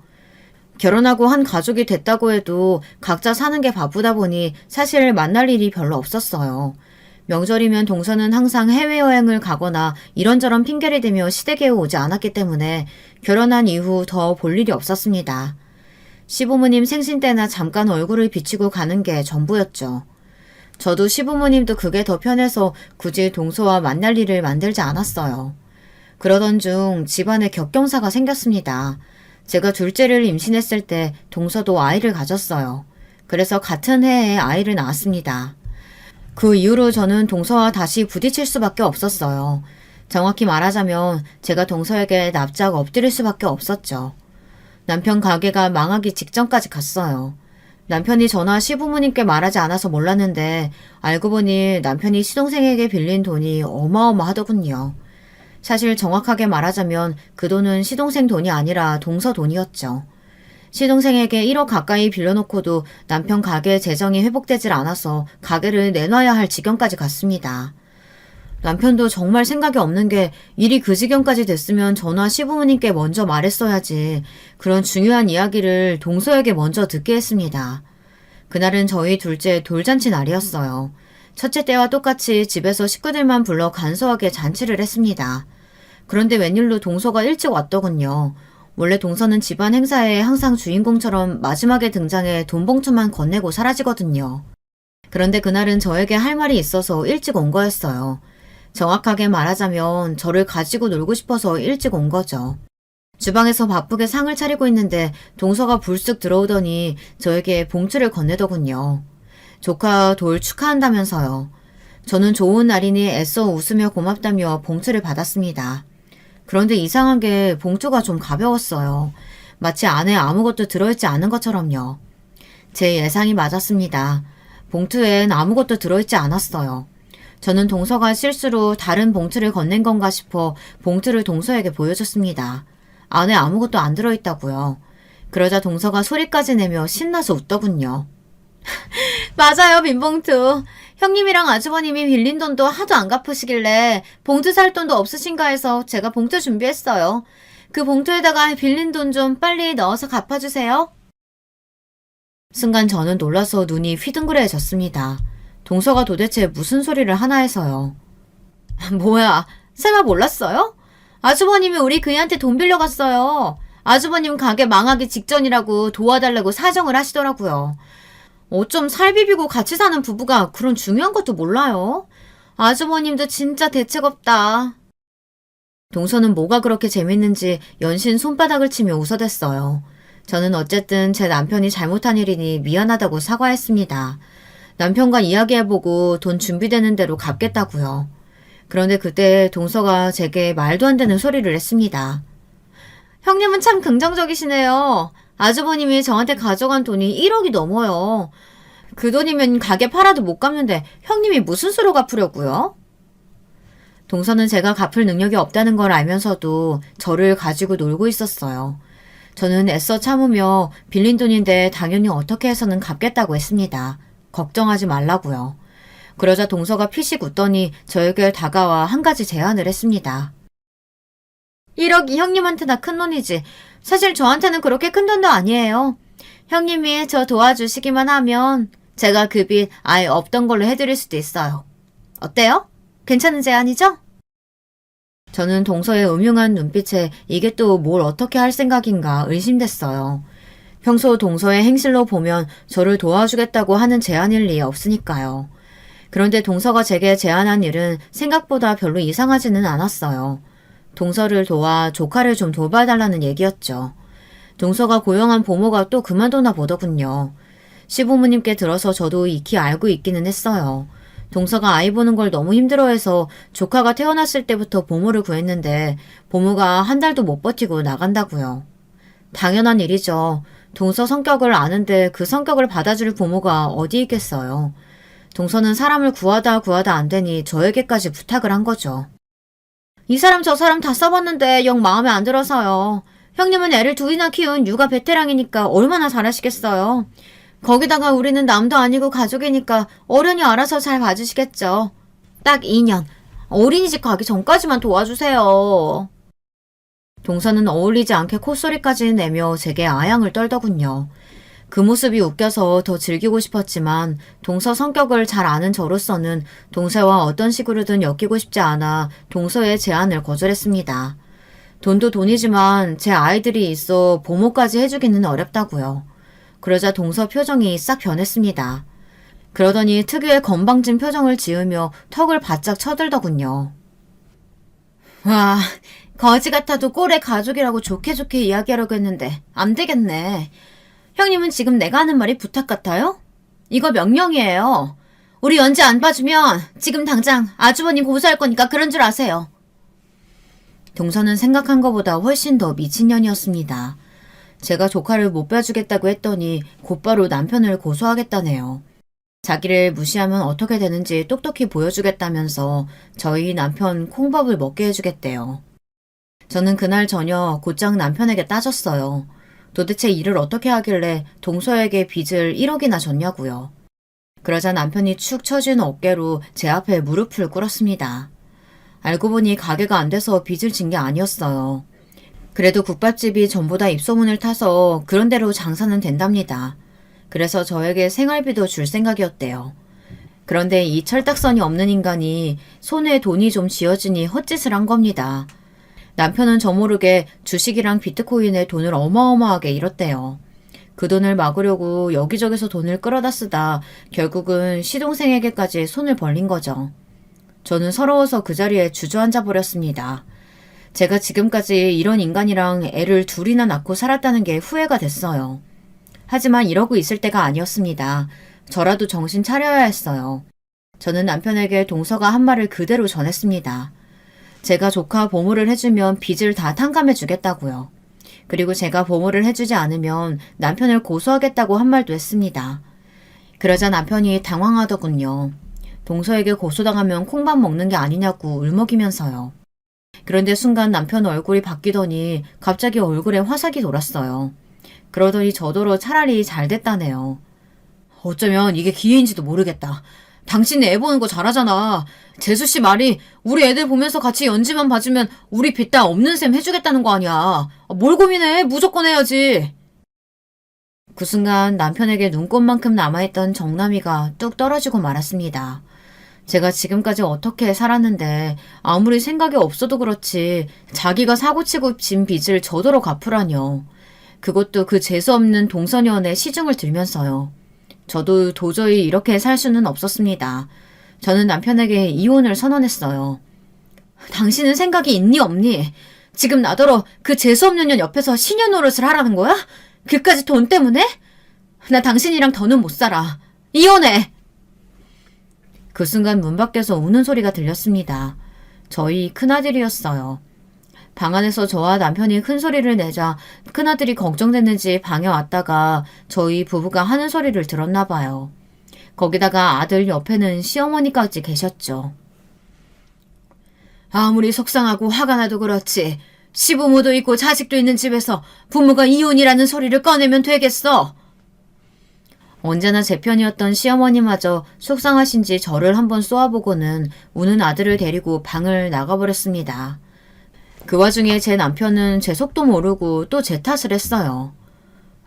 결혼하고 한 가족이 됐다고 해도 각자 사는 게 바쁘다 보니 사실 만날 일이 별로 없었어요. 명절이면 동서는 항상 해외여행을 가거나 이런저런 핑계를 대며 시댁에 오지 않았기 때문에 결혼한 이후 더 볼 일이 없었습니다. 시부모님 생신 때나 잠깐 얼굴을 비치고 가는 게 전부였죠. 저도 시부모님도 그게 더 편해서 굳이 동서와 만날 일을 만들지 않았어요. 그러던 중 집안에 격경사가 생겼습니다. 제가 둘째를 임신했을 때 동서도 아이를 가졌어요. 그래서 같은 해에 아이를 낳았습니다. 그 이후로 저는 동서와 다시 부딪힐 수밖에 없었어요. 정확히 말하자면 제가 동서에게 납작 엎드릴 수밖에 없었죠. 남편 가게가 망하기 직전까지 갔어요. 남편이 저나 시부모님께 말하지 않아서 몰랐는데 알고 보니 남편이 시동생에게 빌린 돈이 어마어마하더군요. 사실 정확하게 말하자면 그 돈은 시동생 돈이 아니라 동서 돈이었죠. 시동생에게 1억 가까이 빌려놓고도 남편 가게 재정이 회복되질 않아서 가게를 내놔야 할 지경까지 갔습니다. 남편도 정말 생각이 없는 게 일이 그 지경까지 됐으면 저나 시부모님께 먼저 말했어야지 그런 중요한 이야기를 동서에게 먼저 듣게 했습니다. 그날은 저희 둘째 돌잔치 날이었어요. 첫째 때와 똑같이 집에서 식구들만 불러 간소하게 잔치를 했습니다. 그런데 웬일로 동서가 일찍 왔더군요. 원래 동서는 집안 행사에 항상 주인공처럼 마지막에 등장해 돈봉투만 건네고 사라지거든요. 그런데 그날은 저에게 할 말이 있어서 일찍 온 거였어요. 정확하게 말하자면 저를 가지고 놀고 싶어서 일찍 온 거죠. 주방에서 바쁘게 상을 차리고 있는데 동서가 불쑥 들어오더니 저에게 봉투를 건네더군요. 조카 돌 축하한다면서요. 저는 좋은 날이니 애써 웃으며 고맙다며 봉투를 받았습니다. 그런데 이상한 게 봉투가 좀 가벼웠어요. 마치 안에 아무것도 들어있지 않은 것처럼요. 제 예상이 맞았습니다. 봉투엔 아무것도 들어있지 않았어요. 저는 동서가 실수로 다른 봉투를 건넨 건가 싶어 봉투를 동서에게 보여줬습니다. 안에 아무것도 안 들어있다고요. 그러자 동서가 소리까지 내며 신나서 웃더군요. 맞아요, 빈봉투. 형님이랑 아주버님이 빌린 돈도 하도 안 갚으시길래 봉투 살 돈도 없으신가 해서 제가 봉투 준비했어요. 그 봉투에다가 빌린 돈 좀 빨리 넣어서 갚아주세요. 순간 저는 놀라서 눈이 휘둥그레졌습니다. 동서가 도대체 무슨 소리를 하나 해서요. 뭐야, 쌤아 몰랐어요? 아주버님이 우리 그이한테 돈 빌려갔어요. 아주버님 가게 망하기 직전이라고 도와달라고 사정을 하시더라고요. 어쩜 살 비비고 같이 사는 부부가 그런 중요한 것도 몰라요? 아주버님도 진짜 대책 없다. 동서는 뭐가 그렇게 재밌는지 연신 손바닥을 치며 웃어댔어요. 저는 어쨌든 제 남편이 잘못한 일이니 미안하다고 사과했습니다. 남편과 이야기해보고 돈 준비되는 대로 갚겠다고요. 그런데 그때 동서가 제게 말도 안 되는 소리를 했습니다. 형님은 참 긍정적이시네요. 아주버님이 저한테 가져간 돈이 1억이 넘어요. 그 돈이면 가게 팔아도 못 갚는데 형님이 무슨 수로 갚으려고요? 동서는 제가 갚을 능력이 없다는 걸 알면서도 저를 가지고 놀고 있었어요. 저는 애써 참으며 빌린 돈인데 당연히 어떻게 해서는 갚겠다고 했습니다. 걱정하지 말라고요. 그러자 동서가 피식 웃더니 저에게 다가와 한 가지 제안을 했습니다. 1억이 형님한테나 큰 돈이지. 사실 저한테는 그렇게 큰 돈도 아니에요. 형님이 저 도와주시기만 하면 제가 그 빚 아예 없던 걸로 해드릴 수도 있어요. 어때요? 괜찮은 제안이죠? 저는 동서의 음흉한 눈빛에 이게 또 뭘 어떻게 할 생각인가 의심됐어요. 평소 동서의 행실로 보면 저를 도와주겠다고 하는 제안일 리 없으니까요. 그런데 동서가 제게 제안한 일은 생각보다 별로 이상하지는 않았어요. 동서를 도와 조카를 좀 돌봐달라는 얘기였죠. 동서가 고용한 보모가 또 그만두나 보더군요. 시부모님께 들어서 저도 익히 알고 있기는 했어요. 동서가 아이 보는 걸 너무 힘들어해서 조카가 태어났을 때부터 보모를 구했는데 보모가 한 달도 못 버티고 나간다고요. 당연한 일이죠. 동서 성격을 아는데 그 성격을 받아줄 부모가 어디 있겠어요. 동서는 사람을 구하다 안 되니 저에게까지 부탁을 한 거죠. 이 사람 저 사람 다 써봤는데 영 마음에 안 들어서요. 형님은 애를 둘이나 키운 육아 베테랑이니까 얼마나 잘하시겠어요. 거기다가 우리는 남도 아니고 가족이니까 어른이 알아서 잘 봐주시겠죠. 딱 2년. 어린이집 가기 전까지만 도와주세요. 동서는 어울리지 않게 콧소리까지 내며 제게 아양을 떨더군요. 그 모습이 웃겨서 더 즐기고 싶었지만 동서 성격을 잘 아는 저로서는 동서와 어떤 식으로든 엮이고 싶지 않아 동서의 제안을 거절했습니다. 돈도 돈이지만 제 아이들이 있어 보모까지 해주기는 어렵다고요. 그러자 동서 표정이 싹 변했습니다. 그러더니 특유의 건방진 표정을 지으며 턱을 바짝 쳐들더군요. 와, 거지 같아도 꼴의 가족이라고 좋게 이야기하려고 했는데 안 되겠네. 형님은 지금 내가 하는 말이 부탁 같아요? 이거 명령이에요. 우리 연지 안 봐주면 지금 당장 아주버님 고소할 거니까 그런 줄 아세요. 동서는 생각한 것보다 훨씬 더 미친년이었습니다. 제가 조카를 못 봐주겠다고 했더니 곧바로 남편을 고소하겠다네요. 자기를 무시하면 어떻게 되는지 똑똑히 보여주겠다면서 저희 남편 콩밥을 먹게 해주겠대요. 저는 그날 저녁 곧장 남편에게 따졌어요. 도대체 일을 어떻게 하길래 동서에게 빚을 1억이나 졌냐고요. 그러자 남편이 축 처진 어깨로 제 앞에 무릎을 꿇었습니다. 알고 보니 가게가 안 돼서 빚을 진 게 아니었어요. 그래도 국밥집이 전부 다 입소문을 타서 그런 대로 장사는 된답니다. 그래서 저에게 생활비도 줄 생각이었대요. 그런데 이 철딱선이 없는 인간이 손에 돈이 좀 쥐어지니 헛짓을 한 겁니다. 남편은 저 모르게 주식이랑 비트코인에 돈을 어마어마하게 잃었대요. 그 돈을 막으려고 여기저기서 돈을 끌어다 쓰다 결국은 시동생에게까지 손을 벌린 거죠. 저는 서러워서 그 자리에 주저앉아 버렸습니다. 제가 지금까지 이런 인간이랑 애를 둘이나 낳고 살았다는 게 후회가 됐어요. 하지만 이러고 있을 때가 아니었습니다. 저라도 정신 차려야 했어요. 저는 남편에게 동서가 한 말을 그대로 전했습니다. 제가 조카 보모를 해주면 빚을 다 탕감해 주겠다고요. 그리고 제가 보모를 해주지 않으면 남편을 고소하겠다고 한 말도 했습니다. 그러자 남편이 당황하더군요. 동서에게 고소당하면 콩밥 먹는 게 아니냐고 울먹이면서요. 그런데 순간 남편 얼굴이 바뀌더니 갑자기 얼굴에 화삭이 돌았어요. 그러더니 저더러 차라리 잘 됐다네요. 어쩌면 이게 기회인지도 모르겠다. 당신이 애 보는 거 잘하잖아. 재수씨 말이 우리 애들 보면서 같이 연지만 봐주면 우리 빚 다 없는 셈 해주겠다는 거 아니야. 뭘 고민해. 무조건 해야지. 그 순간 남편에게 눈꽃만큼 남아있던 정남이가 뚝 떨어지고 말았습니다. 제가 지금까지 어떻게 살았는데 아무리 생각이 없어도 그렇지 자기가 사고치고 진 빚을 저더러 갚으라뇨. 그것도 그 재수없는 동서년의 시중을 들면서요. 저도 도저히 이렇게 살 수는 없었습니다. 저는 남편에게 이혼을 선언했어요. 당신은 생각이 있니 없니? 지금 나더러 그 재수없는 년 옆에서 시녀 노릇을 하라는 거야? 그까지 돈 때문에? 나 당신이랑 더는 못 살아. 이혼해! 그 순간 문 밖에서 우는 소리가 들렸습니다. 저희 큰아들이었어요. 방 안에서 저와 남편이 큰 소리를 내자 큰아들이 걱정됐는지 방에 왔다가 저희 부부가 하는 소리를 들었나 봐요. 거기다가 아들 옆에는 시어머니까지 계셨죠. 아무리 속상하고 화가 나도 그렇지 시부모도 있고 자식도 있는 집에서 부모가 이혼이라는 소리를 꺼내면 되겠어. 언제나 제 편이었던 시어머니마저 속상하신지 저를 한번 쏘아보고는 우는 아들을 데리고 방을 나가버렸습니다. 그 와중에 제 남편은 제 속도 모르고 또 제 탓을 했어요.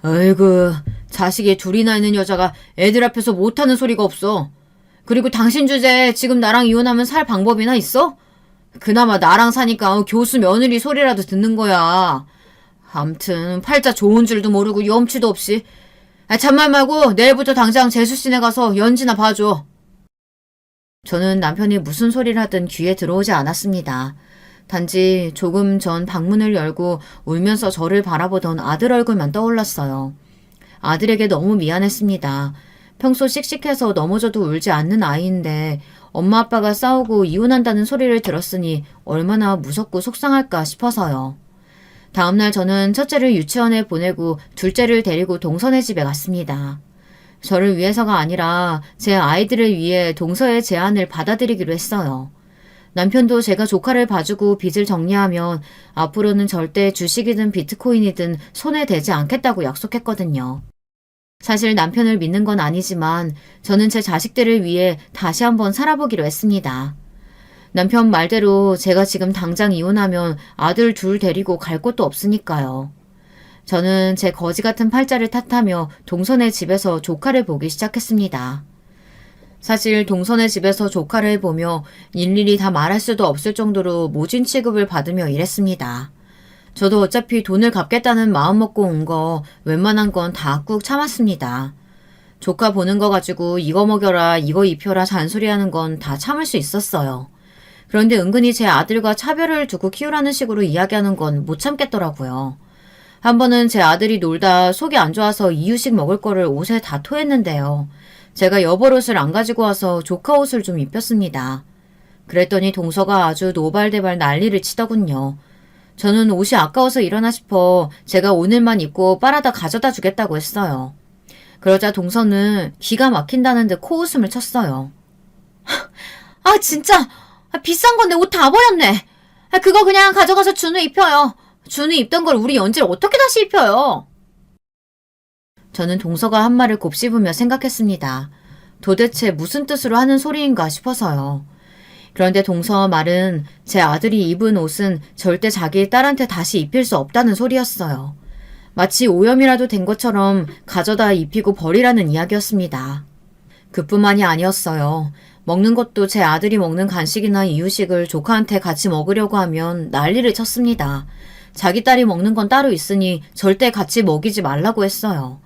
아이고, 자식이 둘이나 있는 여자가 애들 앞에서 못하는 소리가 없어. 그리고 당신 주제에 지금 나랑 이혼하면 살 방법이나 있어? 그나마 나랑 사니까 교수 며느리 소리라도 듣는 거야. 암튼 팔자 좋은 줄도 모르고 염치도 없이. 잔말 말고 내일부터 당장 재수씨네 가서 연지나 봐줘. 저는 남편이 무슨 소리를 하든 귀에 들어오지 않았습니다. 단지 조금 전 방문을 열고 울면서 저를 바라보던 아들 얼굴만 떠올랐어요. 아들에게 너무 미안했습니다. 평소 씩씩해서 넘어져도 울지 않는 아이인데 엄마 아빠가 싸우고 이혼한다는 소리를 들었으니 얼마나 무섭고 속상할까 싶어서요. 다음날 저는 첫째를 유치원에 보내고 둘째를 데리고 동서네 집에 갔습니다. 저를 위해서가 아니라 제 아이들을 위해 동서의 제안을 받아들이기로 했어요. 남편도 제가 조카를 봐주고 빚을 정리하면 앞으로는 절대 주식이든 비트코인이든 손에 대지 않겠다고 약속했거든요. 사실 남편을 믿는 건 아니지만 저는 제 자식들을 위해 다시 한번 살아보기로 했습니다. 남편 말대로 제가 지금 당장 이혼하면 아들 둘 데리고 갈 곳도 없으니까요. 저는 제 거지 같은 팔자를 탓하며 동선의 집에서 조카를 보기 시작했습니다. 사실 동선의 집에서 조카를 보며 일일이 다 말할 수도 없을 정도로 모진 취급을 받으며 일했습니다. 저도 어차피 돈을 갚겠다는 마음 먹고 온 거 웬만한 건 다 꾹 참았습니다. 조카 보는 거 가지고 이거 먹여라 이거 입혀라 잔소리하는 건 다 참을 수 있었어요. 그런데 은근히 제 아들과 차별을 두고 키우라는 식으로 이야기하는 건 못 참겠더라고요. 한 번은 제 아들이 놀다 속이 안 좋아서 이유식 먹을 거를 옷에 다 토했는데요. 제가 여벌옷을 안 가지고 와서 조카 옷을 좀 입혔습니다. 그랬더니 동서가 아주 노발대발 난리를 치더군요. 저는 옷이 아까워서 일어나 싶어 제가 오늘만 입고 빨아다 가져다 주겠다고 했어요. 그러자 동서는 기가 막힌다는 듯 코웃음을 쳤어요. 아, 진짜! 비싼 건데 옷 다 버렸네. 그거 그냥 가져가서 준우 입혀요. 준우 입던 걸 우리 연지를 어떻게 다시 입혀요? 저는 동서가 한 말을 곱씹으며 생각했습니다. 도대체 무슨 뜻으로 하는 소리인가 싶어서요. 그런데 동서 말은 제 아들이 입은 옷은 절대 자기 딸한테 다시 입힐 수 없다는 소리였어요. 마치 오염이라도 된 것처럼 가져다 입히고 버리라는 이야기였습니다. 그뿐만이 아니었어요. 먹는 것도 제 아들이 먹는 간식이나 이유식을 조카한테 같이 먹으려고 하면 난리를 쳤습니다. 자기 딸이 먹는 건 따로 있으니 절대 같이 먹이지 말라고 했어요.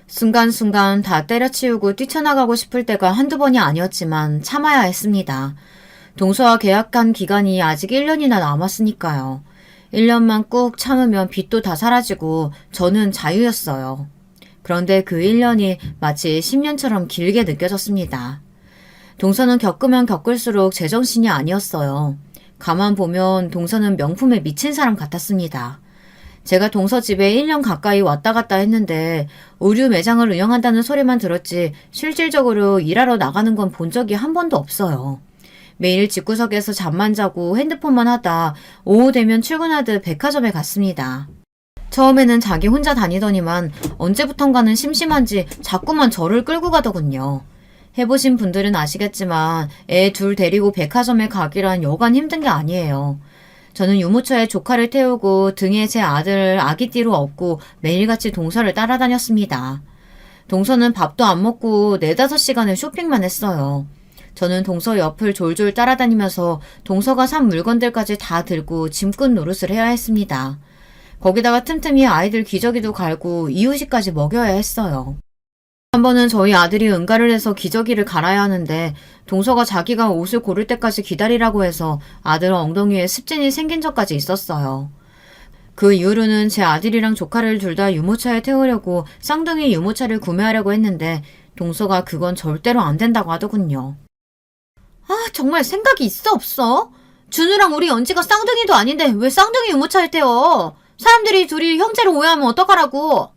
순간순간 다 때려치우고 뛰쳐나가고 싶을 때가 한두 번이 아니었지만 참아야 했습니다. 동서와 계약한 기간이 아직 1년이나 남았으니까요. 1년만 꾹 참으면 빚도 다 사라지고 저는 자유였어요. 그런데 그 1년이 마치 10년처럼 길게 느껴졌습니다. 동서는 겪으면 겪을수록 제정신이 아니었어요. 가만 보면 동서는 명품에 미친 사람 같았습니다. 제가 동서 집에 1년 가까이 왔다 갔다 했는데 의류 매장을 운영한다는 소리만 들었지 실질적으로 일하러 나가는 건 본 적이 한 번도 없어요. 매일 집구석에서 잠만 자고 핸드폰만 하다 오후 되면 출근하듯 백화점에 갔습니다. 처음에는 자기 혼자 다니더니만 언제부턴가는 심심한지 자꾸만 저를 끌고 가더군요. 해보신 분들은 아시겠지만 애 둘 데리고 백화점에 가기란 여간 힘든 게 아니에요. 저는 유모차에 조카를 태우고 등에 제 아들 아기띠로 업고 매일같이 동서를 따라다녔습니다. 동서는 밥도 안 먹고 4-5시간을 쇼핑만 했어요. 저는 동서 옆을 졸졸 따라다니면서 동서가 산 물건들까지 다 들고 짐꾼 노릇을 해야 했습니다. 거기다가 틈틈이 아이들 기저귀도 갈고 이유식까지 먹여야 했어요. 한 번은 저희 아들이 응가를 해서 기저귀를 갈아야 하는데 동서가 자기가 옷을 고를 때까지 기다리라고 해서 아들 엉덩이에 습진이 생긴 적까지 있었어요. 그 이후로는 제 아들이랑 조카를 둘 다 유모차에 태우려고 쌍둥이 유모차를 구매하려고 했는데 동서가 그건 절대로 안 된다고 하더군요. 아, 정말 생각이 있어 없어? 준우랑 우리 연지가 쌍둥이도 아닌데 왜 쌍둥이 유모차를 태워? 사람들이 둘이 형제를 오해하면 어떡하라고?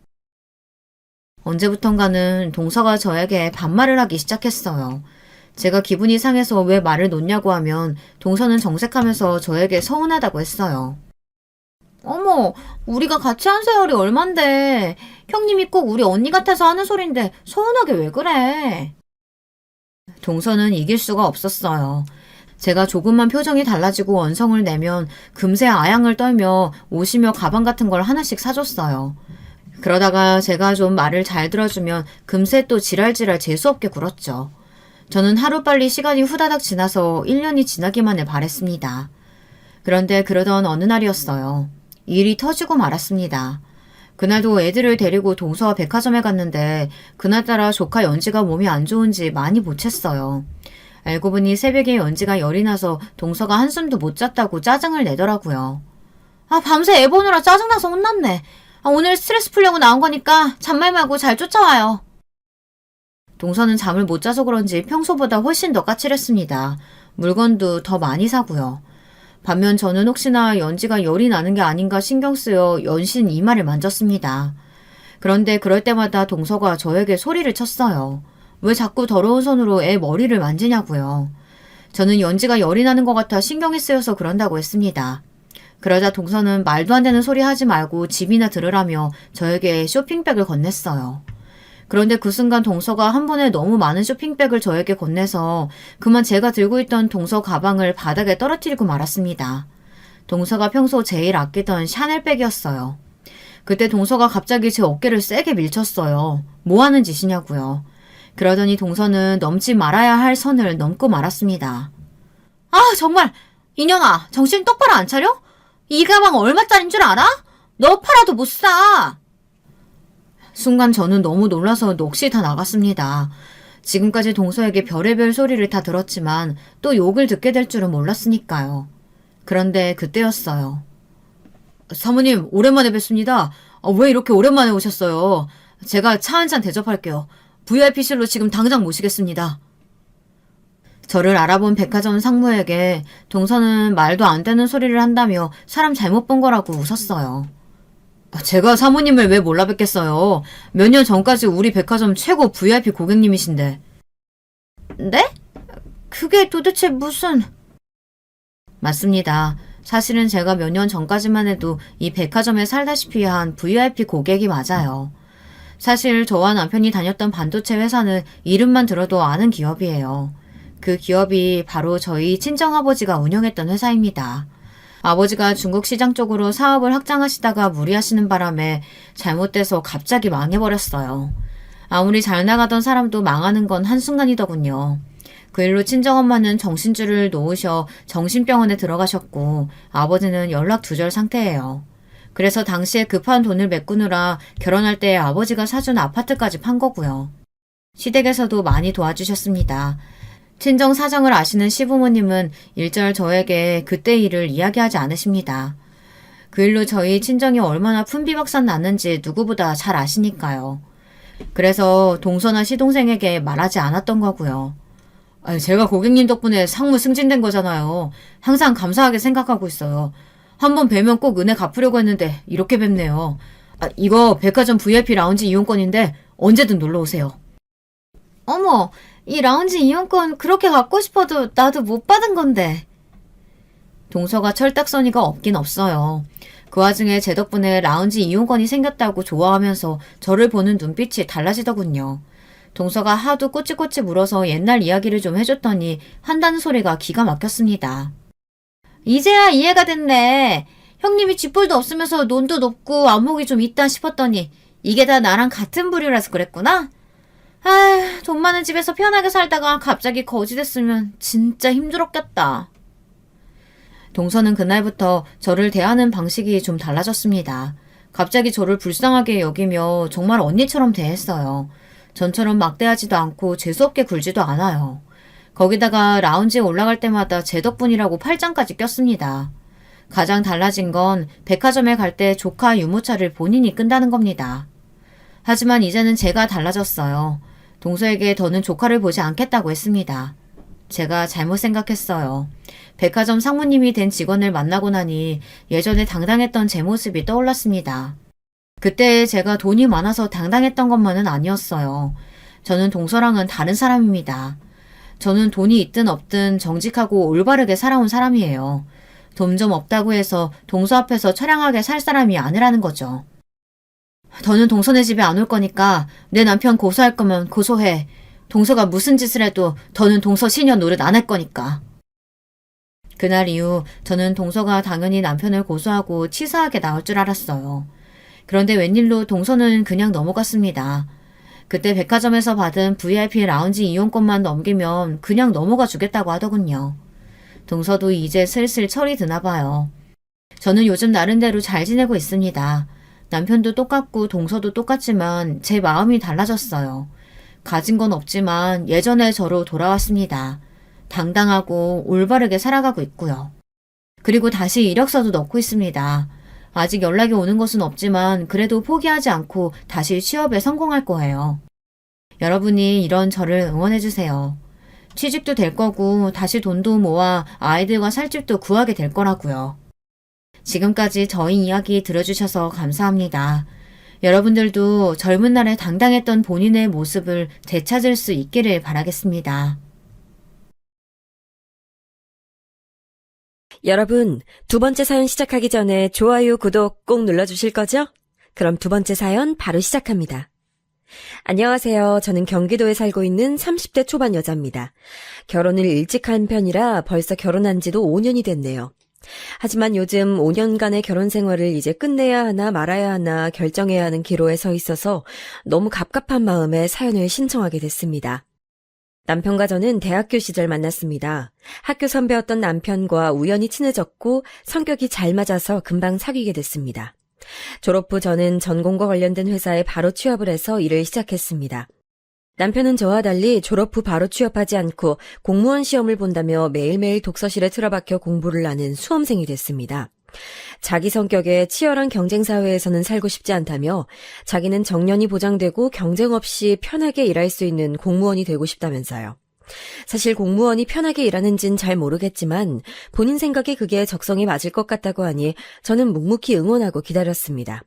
언제부턴가는 동서가 저에게 반말을 하기 시작했어요. 제가 기분이 상해서 왜 말을 놓냐고 하면 동서는 정색하면서 저에게 서운하다고 했어요. 어머, 우리가 같이 한 세월이 얼만데 형님이 꼭 우리 언니 같아서 하는 소린데 서운하게 왜 그래? 동서는 이길 수가 없었어요. 제가 조금만 표정이 달라지고 원성을 내면 금세 아양을 떨며 옷이며 가방 같은 걸 하나씩 사줬어요. 그러다가 제가 좀 말을 잘 들어주면 금세 또 지랄지랄 재수없게 굴었죠. 저는 하루빨리 시간이 후다닥 지나서 1년이 지나기만을 바랬습니다. 그런데 그러던 어느 날이었어요. 일이 터지고 말았습니다. 그날도 애들을 데리고 동서와 백화점에 갔는데 그날따라 조카 연지가 몸이 안 좋은지 많이 보챘어요. 알고 보니 새벽에 연지가 열이 나서 동서가 한숨도 못 잤다고 짜증을 내더라고요. 아, 밤새 애 보느라 짜증나서 혼났네. 오늘 스트레스 풀려고 나온 거니까 잔말 말고 잘 쫓아와요. 동서는 잠을 못 자서 그런지 평소보다 훨씬 더 까칠했습니다. 물건도 더 많이 사고요. 반면 저는 혹시나 연지가 열이 나는 게 아닌가 신경 쓰여 연신 이마를 만졌습니다. 그런데 그럴 때마다 동서가 저에게 소리를 쳤어요. 왜 자꾸 더러운 손으로 애 머리를 만지냐고요. 저는 연지가 열이 나는 것 같아 신경이 쓰여서 그런다고 했습니다. 그러자 동서는 말도 안 되는 소리 하지 말고 집이나 들으라며 저에게 쇼핑백을 건넸어요. 그런데 그 순간 동서가 한 번에 너무 많은 쇼핑백을 저에게 건네서 그만 제가 들고 있던 동서 가방을 바닥에 떨어뜨리고 말았습니다. 동서가 평소 제일 아끼던 샤넬백이었어요. 그때 동서가 갑자기 제 어깨를 세게 밀쳤어요. 뭐 하는 짓이냐고요. 그러더니 동서는 넘지 말아야 할 선을 넘고 말았습니다. 아, 정말 이년아, 정신 똑바로 안 차려? 이 가방 얼마짜린 줄 알아? 너 팔아도 못 사. 순간 저는 너무 놀라서 넋이 다 나갔습니다. 지금까지 동서에게 별의별 소리를 다 들었지만 또 욕을 듣게 될 줄은 몰랐으니까요. 그런데 그때였어요. 사모님, 오랜만에 뵙습니다. 왜 이렇게 오랜만에 오셨어요? 제가 차 한 잔 대접할게요. VIP실로 지금 당장 모시겠습니다. 저를 알아본 백화점 상무에게 동서는 말도 안 되는 소리를 한다며 사람 잘못 본 거라고 웃었어요. 제가 사모님을 왜 몰라 뵙겠어요. 몇 년 전까지 우리 백화점 최고 VIP 고객님이신데. 네? 그게 도대체 무슨... 맞습니다. 사실은 제가 몇 년 전까지만 해도 이 백화점에 살다시피 한 VIP 고객이 맞아요. 사실 저와 남편이 다녔던 반도체 회사는 이름만 들어도 아는 기업이에요. 그 기업이 바로 저희 친정아버지가 운영했던 회사입니다. 아버지가 중국 시장 쪽으로 사업을 확장하시다가 무리하시는 바람에 잘못돼서 갑자기 망해버렸어요. 아무리 잘 나가던 사람도 망하는 건 한순간이더군요. 그 일로 친정엄마는 정신줄을 놓으셔 정신병원에 들어가셨고 아버지는 연락두절 상태예요. 그래서 당시에 급한 돈을 메꾸느라 결혼할 때 아버지가 사준 아파트까지 판 거고요. 시댁에서도 많이 도와주셨습니다. 친정 사정을 아시는 시부모님은 일절 저에게 그때 일을 이야기하지 않으십니다. 그 일로 저희 친정이 얼마나 품비박산 났는지 누구보다 잘 아시니까요. 그래서 동서나 시동생에게 말하지 않았던 거고요. 제가 고객님 덕분에 상무 승진된 거잖아요. 항상 감사하게 생각하고 있어요. 한번 뵈면 꼭 은혜 갚으려고 했는데 이렇게 뵙네요. 이거 백화점 VIP 라운지 이용권인데 언제든 놀러 오세요. 어머, 이 라운지 이용권 그렇게 갖고 싶어도 나도 못 받은 건데. 동서가 철딱서니가 없긴 없어요. 그 와중에 제 덕분에 라운지 이용권이 생겼다고 좋아하면서 저를 보는 눈빛이 달라지더군요. 동서가 하도 꼬치꼬치 물어서 옛날 이야기를 좀 해줬더니 한다는 소리가 기가 막혔습니다. 이제야 이해가 됐네. 형님이 쥐뿔도 없으면서 논도 높고 안목이 좀 있다 싶었더니 이게 다 나랑 같은 부류라서 그랬구나? 돈 많은 집에서 편하게 살다가 갑자기 거지 됐으면 진짜 힘들었겠다. 동서는 그날부터 저를 대하는 방식이 좀 달라졌습니다. 갑자기 저를 불쌍하게 여기며 정말 언니처럼 대했어요. 전처럼 막대하지도 않고 재수없게 굴지도 않아요. 거기다가 라운지에 올라갈 때마다 제 덕분이라고 팔짱까지 꼈습니다. 가장 달라진 건 백화점에 갈 때 조카 유모차를 본인이 끈다는 겁니다. 하지만 이제는 제가 달라졌어요. 동서에게 더는 조카를 보지 않겠다고 했습니다. 제가 잘못 생각했어요. 백화점 상무님이 된 직원을 만나고 나니 예전에 당당했던 제 모습이 떠올랐습니다. 그때 제가 돈이 많아서 당당했던 것만은 아니었어요. 저는 동서랑은 다른 사람입니다. 저는 돈이 있든 없든 정직하고 올바르게 살아온 사람이에요. 돈 좀 없다고 해서 동서 앞에서 처량하게 살 사람이 아니라는 거죠. 더는 동서네 집에 안 올 거니까 내 남편 고소할 거면 고소해. 동서가 무슨 짓을 해도 더는 동서 시녀 노릇 안 할 거니까. 그날 이후 저는 동서가 당연히 남편을 고소하고 치사하게 나올 줄 알았어요. 그런데 웬일로 동서는 그냥 넘어갔습니다. 그때 백화점에서 받은 VIP 라운지 이용권만 넘기면 그냥 넘어가 주겠다고 하더군요. 동서도 이제 슬슬 철이 드나 봐요. 저는 요즘 나름대로 잘 지내고 있습니다. 남편도 똑같고 동서도 똑같지만 제 마음이 달라졌어요. 가진 건 없지만 예전의 저로 돌아왔습니다. 당당하고 올바르게 살아가고 있고요. 그리고 다시 이력서도 넣고 있습니다. 아직 연락이 오는 것은 없지만 그래도 포기하지 않고 다시 취업에 성공할 거예요. 여러분이 이런 저를 응원해주세요. 취직도 될 거고 다시 돈도 모아 아이들과 살 집도 구하게 될 거라고요. 지금까지 저희 이야기 들어주셔서 감사합니다. 여러분들도 젊은 날에 당당했던 본인의 모습을 되찾을 수 있기를 바라겠습니다. 여러분, 두 번째 사연 시작하기 전에 좋아요, 구독 꼭 눌러주실 거죠? 그럼 두 번째 사연 바로 시작합니다. 안녕하세요. 저는 경기도에 살고 있는 30대 초반 여자입니다. 결혼을 일찍 한 편이라 벌써 결혼한 지도 5년이 됐네요. 하지만 요즘 5년간의 결혼 생활을 이제 끝내야 하나 말아야 하나 결정해야 하는 기로에 서 있어서 너무 갑갑한 마음에 사연을 신청하게 됐습니다. 남편과 저는 대학교 시절 만났습니다. 학교 선배였던 남편과 우연히 친해졌고 성격이 잘 맞아서 금방 사귀게 됐습니다. 졸업 후 저는 전공과 관련된 회사에 바로 취업을 해서 일을 시작했습니다. 남편은 저와 달리 졸업 후 바로 취업하지 않고 공무원 시험을 본다며 매일매일 독서실에 틀어박혀 공부를 하는 수험생이 됐습니다. 자기 성격에 치열한 경쟁사회에서는 살고 싶지 않다며 자기는 정년이 보장되고 경쟁 없이 편하게 일할 수 있는 공무원이 되고 싶다면서요. 사실 공무원이 편하게 일하는진 잘 모르겠지만 본인 생각에 그게 적성에 맞을 것 같다고 하니 저는 묵묵히 응원하고 기다렸습니다.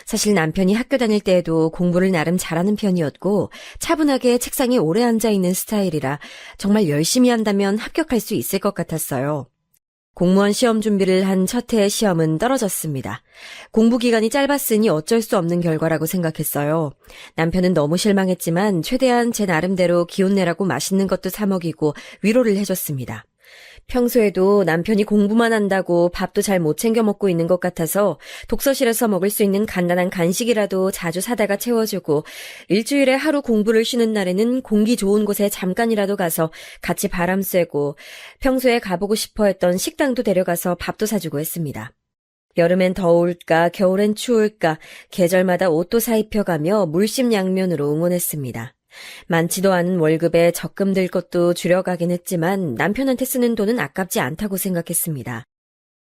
사실 남편이 학교 다닐 때에도 공부를 나름 잘하는 편이었고 차분하게 책상에 오래 앉아있는 스타일이라 정말 열심히 한다면 합격할 수 있을 것 같았어요. 공무원 시험 준비를 한 첫 해의 시험은 떨어졌습니다. 공부 기간이 짧았으니 어쩔 수 없는 결과라고 생각했어요. 남편은 너무 실망했지만 최대한 제 나름대로 기운 내라고 맛있는 것도 사 먹이고 위로를 해줬습니다. 평소에도 남편이 공부만 한다고 밥도 잘 못 챙겨 먹고 있는 것 같아서 독서실에서 먹을 수 있는 간단한 간식이라도 자주 사다가 채워주고 일주일에 하루 공부를 쉬는 날에는 공기 좋은 곳에 잠깐이라도 가서 같이 바람 쐬고 평소에 가보고 싶어 했던 식당도 데려가서 밥도 사주고 했습니다. 여름엔 더울까 겨울엔 추울까 계절마다 옷도 사입혀가며 물심양면으로 응원했습니다. 많지도 않은 월급에 적금 들 것도 줄여가긴 했지만 남편한테 쓰는 돈은 아깝지 않다고 생각했습니다.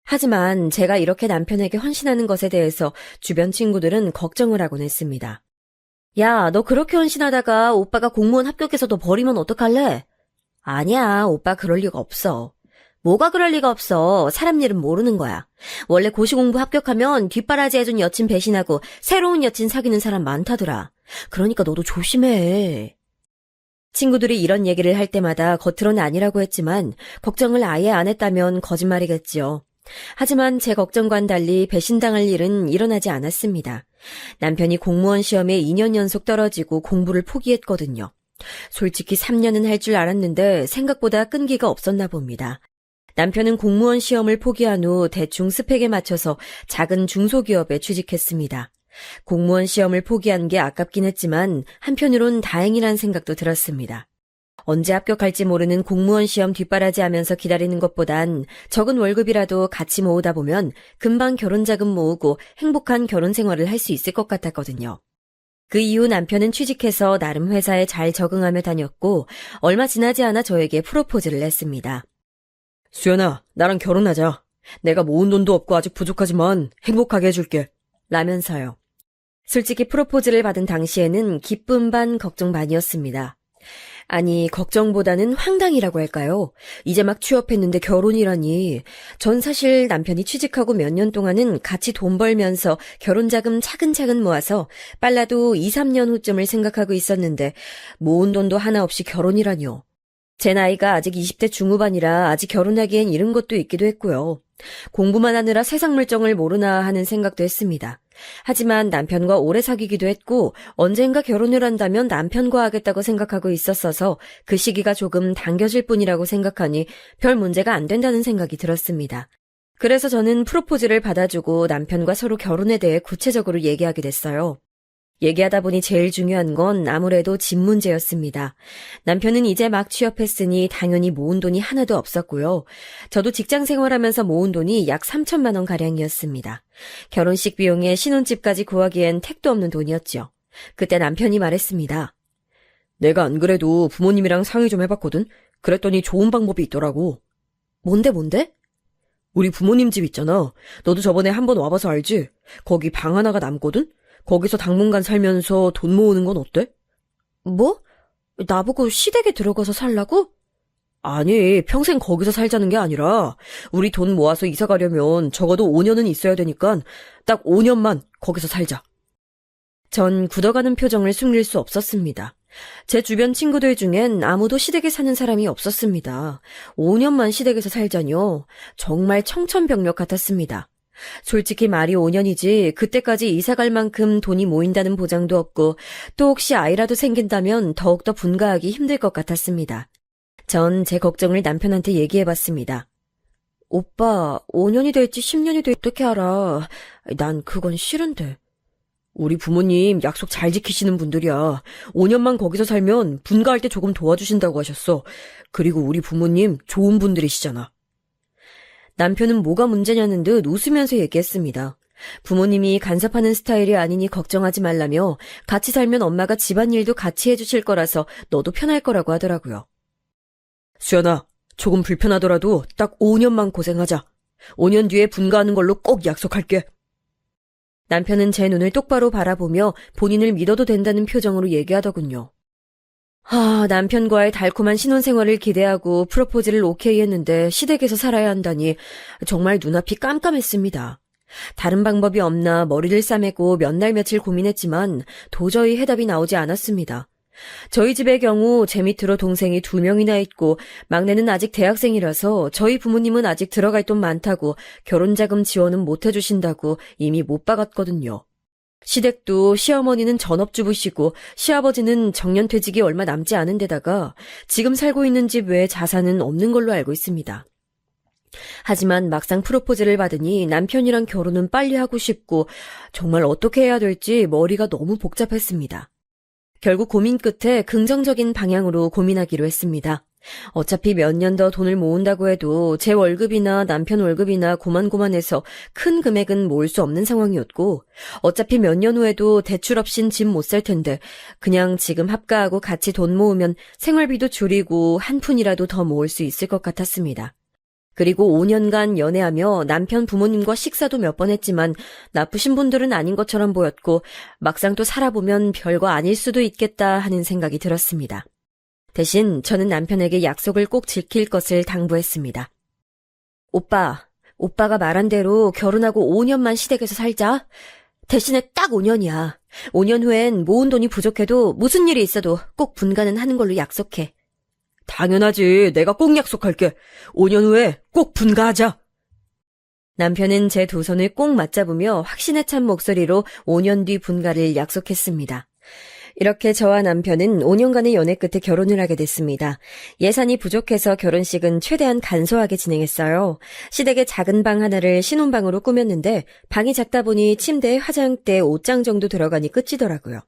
하지만 제가 이렇게 남편에게 헌신하는 것에 대해서 주변 친구들은 걱정을 하곤 했습니다. 야, 너 그렇게 헌신하다가 오빠가 공무원 합격해서 너 버리면 어떡할래? 아니야, 오빠 그럴 리가 없어. 뭐가 그럴 리가 없어. 사람 일은 모르는 거야. 원래 고시공부 합격하면 뒷바라지 해준 여친 배신하고 새로운 여친 사귀는 사람 많다더라. 그러니까 너도 조심해. 친구들이 이런 얘기를 할 때마다 겉으로는 아니라고 했지만 걱정을 아예 안 했다면 거짓말이겠지요. 하지만 제 걱정과는 달리 배신당할 일은 일어나지 않았습니다. 남편이 공무원 시험에 2년 연속 떨어지고 공부를 포기했거든요. 솔직히 3년은 할 줄 알았는데 생각보다 끈기가 없었나 봅니다. 남편은 공무원 시험을 포기한 후 대충 스펙에 맞춰서 작은 중소기업에 취직했습니다. 공무원 시험을 포기한 게 아깝긴 했지만 한편으론 다행이란 생각도 들었습니다. 언제 합격할지 모르는 공무원 시험 뒷바라지 하면서 기다리는 것보단 적은 월급이라도 같이 모으다 보면 금방 결혼자금 모으고 행복한 결혼 생활을 할 수 있을 것 같았거든요. 그 이후 남편은 취직해서 나름 회사에 잘 적응하며 다녔고 얼마 지나지 않아 저에게 프로포즈를 했습니다. 수연아, 나랑 결혼하자. 내가 모은 돈도 없고 아직 부족하지만 행복하게 해줄게. 라면서요. 솔직히 프로포즈를 받은 당시에는 기쁨 반 걱정 반이었습니다. 아니, 걱정보다는 황당이라고 할까요? 이제 막 취업했는데 결혼이라니. 전 사실 남편이 취직하고 몇 년 동안은 같이 돈 벌면서 결혼자금 차근차근 모아서 빨라도 2, 3년 후쯤을 생각하고 있었는데 모은 돈도 하나 없이 결혼이라뇨. 제 나이가 아직 20대 중후반이라 아직 결혼하기엔 이른 것도 있기도 했고요. 공부만 하느라 세상 물정을 모르나 하는 생각도 했습니다. 하지만 남편과 오래 사귀기도 했고 언젠가 결혼을 한다면 남편과 하겠다고 생각하고 있었어서 그 시기가 조금 당겨질 뿐이라고 생각하니 별 문제가 안 된다는 생각이 들었습니다. 그래서 저는 프로포즈를 받아주고 남편과 서로 결혼에 대해 구체적으로 얘기하게 됐어요. 얘기하다 보니 제일 중요한 건 아무래도 집 문제였습니다. 남편은 이제 막 취업했으니 당연히 모은 돈이 하나도 없었고요. 저도 직장 생활하면서 모은 돈이 약 3천만 원 가량이었습니다. 결혼식 비용에 신혼집까지 구하기엔 택도 없는 돈이었죠. 그때 남편이 말했습니다. 내가 안 그래도 부모님이랑 상의 좀 해봤거든? 그랬더니 좋은 방법이 있더라고. 뭔데? 우리 부모님 집 있잖아. 너도 저번에 한번 와봐서 알지? 거기 방 하나가 남거든? 거기서 당분간 살면서 돈 모으는 건 어때? 뭐? 나보고 시댁에 들어가서 살라고? 아니, 평생 거기서 살자는 게 아니라 우리 돈 모아서 이사 가려면 적어도 5년은 있어야 되니까 딱 5년만 거기서 살자. 전 굳어가는 표정을 숨길 수 없었습니다. 제 주변 친구들 중엔 아무도 시댁에 사는 사람이 없었습니다. 5년만 시댁에서 살자뇨. 정말 청천벽력 같았습니다. 솔직히 말이 5년이지 그때까지 이사 갈 만큼 돈이 모인다는 보장도 없고 또 혹시 아이라도 생긴다면 더욱더 분가하기 힘들 것 같았습니다. 전 제 걱정을 남편한테 얘기해봤습니다. 오빠, 5년이 될지 10년이 될지 어떻게 알아? 난 그건 싫은데. 우리 부모님 약속 잘 지키시는 분들이야. 5년만 거기서 살면 분가할 때 조금 도와주신다고 하셨어. 그리고 우리 부모님 좋은 분들이시잖아. 남편은 뭐가 문제냐는 듯 웃으면서 얘기했습니다. 부모님이 간섭하는 스타일이 아니니 걱정하지 말라며 같이 살면 엄마가 집안일도 같이 해주실 거라서 너도 편할 거라고 하더라고요. 수연아, 조금 불편하더라도 딱 5년만 고생하자. 5년 뒤에 분가하는 걸로 꼭 약속할게. 남편은 제 눈을 똑바로 바라보며 본인을 믿어도 된다는 표정으로 얘기하더군요. 남편과의 달콤한 신혼생활을 기대하고 프로포즈를 오케이 했는데 시댁에서 살아야 한다니 정말 눈앞이 깜깜했습니다. 다른 방법이 없나 머리를 싸매고 몇 날 며칠 고민했지만 도저히 해답이 나오지 않았습니다. 저희 집의 경우 제 밑으로 동생이 2명이나 있고 막내는 아직 대학생이라서 저희 부모님은 아직 들어갈 돈 많다고 결혼자금 지원은 못 해주신다고 이미 못 박았거든요. 시댁도 시어머니는 전업주부시고 시아버지는 정년퇴직이 얼마 남지 않은 데다가 지금 살고 있는 집 외에 자산은 없는 걸로 알고 있습니다. 하지만 막상 프로포즈를 받으니 남편이랑 결혼은 빨리 하고 싶고 정말 어떻게 해야 될지 머리가 너무 복잡했습니다. 결국 고민 끝에 긍정적인 방향으로 고민하기로 했습니다. 어차피 몇 년 더 돈을 모은다고 해도 제 월급이나 남편 월급이나 고만고만해서 큰 금액은 모을 수 없는 상황이었고 어차피 몇 년 후에도 대출 없인 집 못 살 텐데 그냥 지금 합가하고 같이 돈 모으면 생활비도 줄이고 한 푼이라도 더 모을 수 있을 것 같았습니다. 그리고 5년간 연애하며 남편 부모님과 식사도 몇 번 했지만 나쁘신 분들은 아닌 것처럼 보였고 막상 또 살아보면 별거 아닐 수도 있겠다 하는 생각이 들었습니다. 대신 저는 남편에게 약속을 꼭 지킬 것을 당부했습니다. 오빠가 말한 대로 결혼하고 5년만 시댁에서 살자. 대신에 딱 5년이야. 5년 후엔 모은 돈이 부족해도 무슨 일이 있어도 꼭 분가는 하는 걸로 약속해. 당연하지. 내가 꼭 약속할게. 5년 후에 꼭 분가하자. 남편은 제 두 손을 꼭 맞잡으며 확신에 찬 목소리로 5년 뒤 분가를 약속했습니다. 이렇게 저와 남편은 5년간의 연애 끝에 결혼을 하게 됐습니다. 예산이 부족해서 결혼식은 최대한 간소하게 진행했어요. 시댁의 작은 방 하나를 신혼방으로 꾸몄는데 방이 작다 보니 침대에 화장대, 옷장 정도 들어가니 끝이더라고요.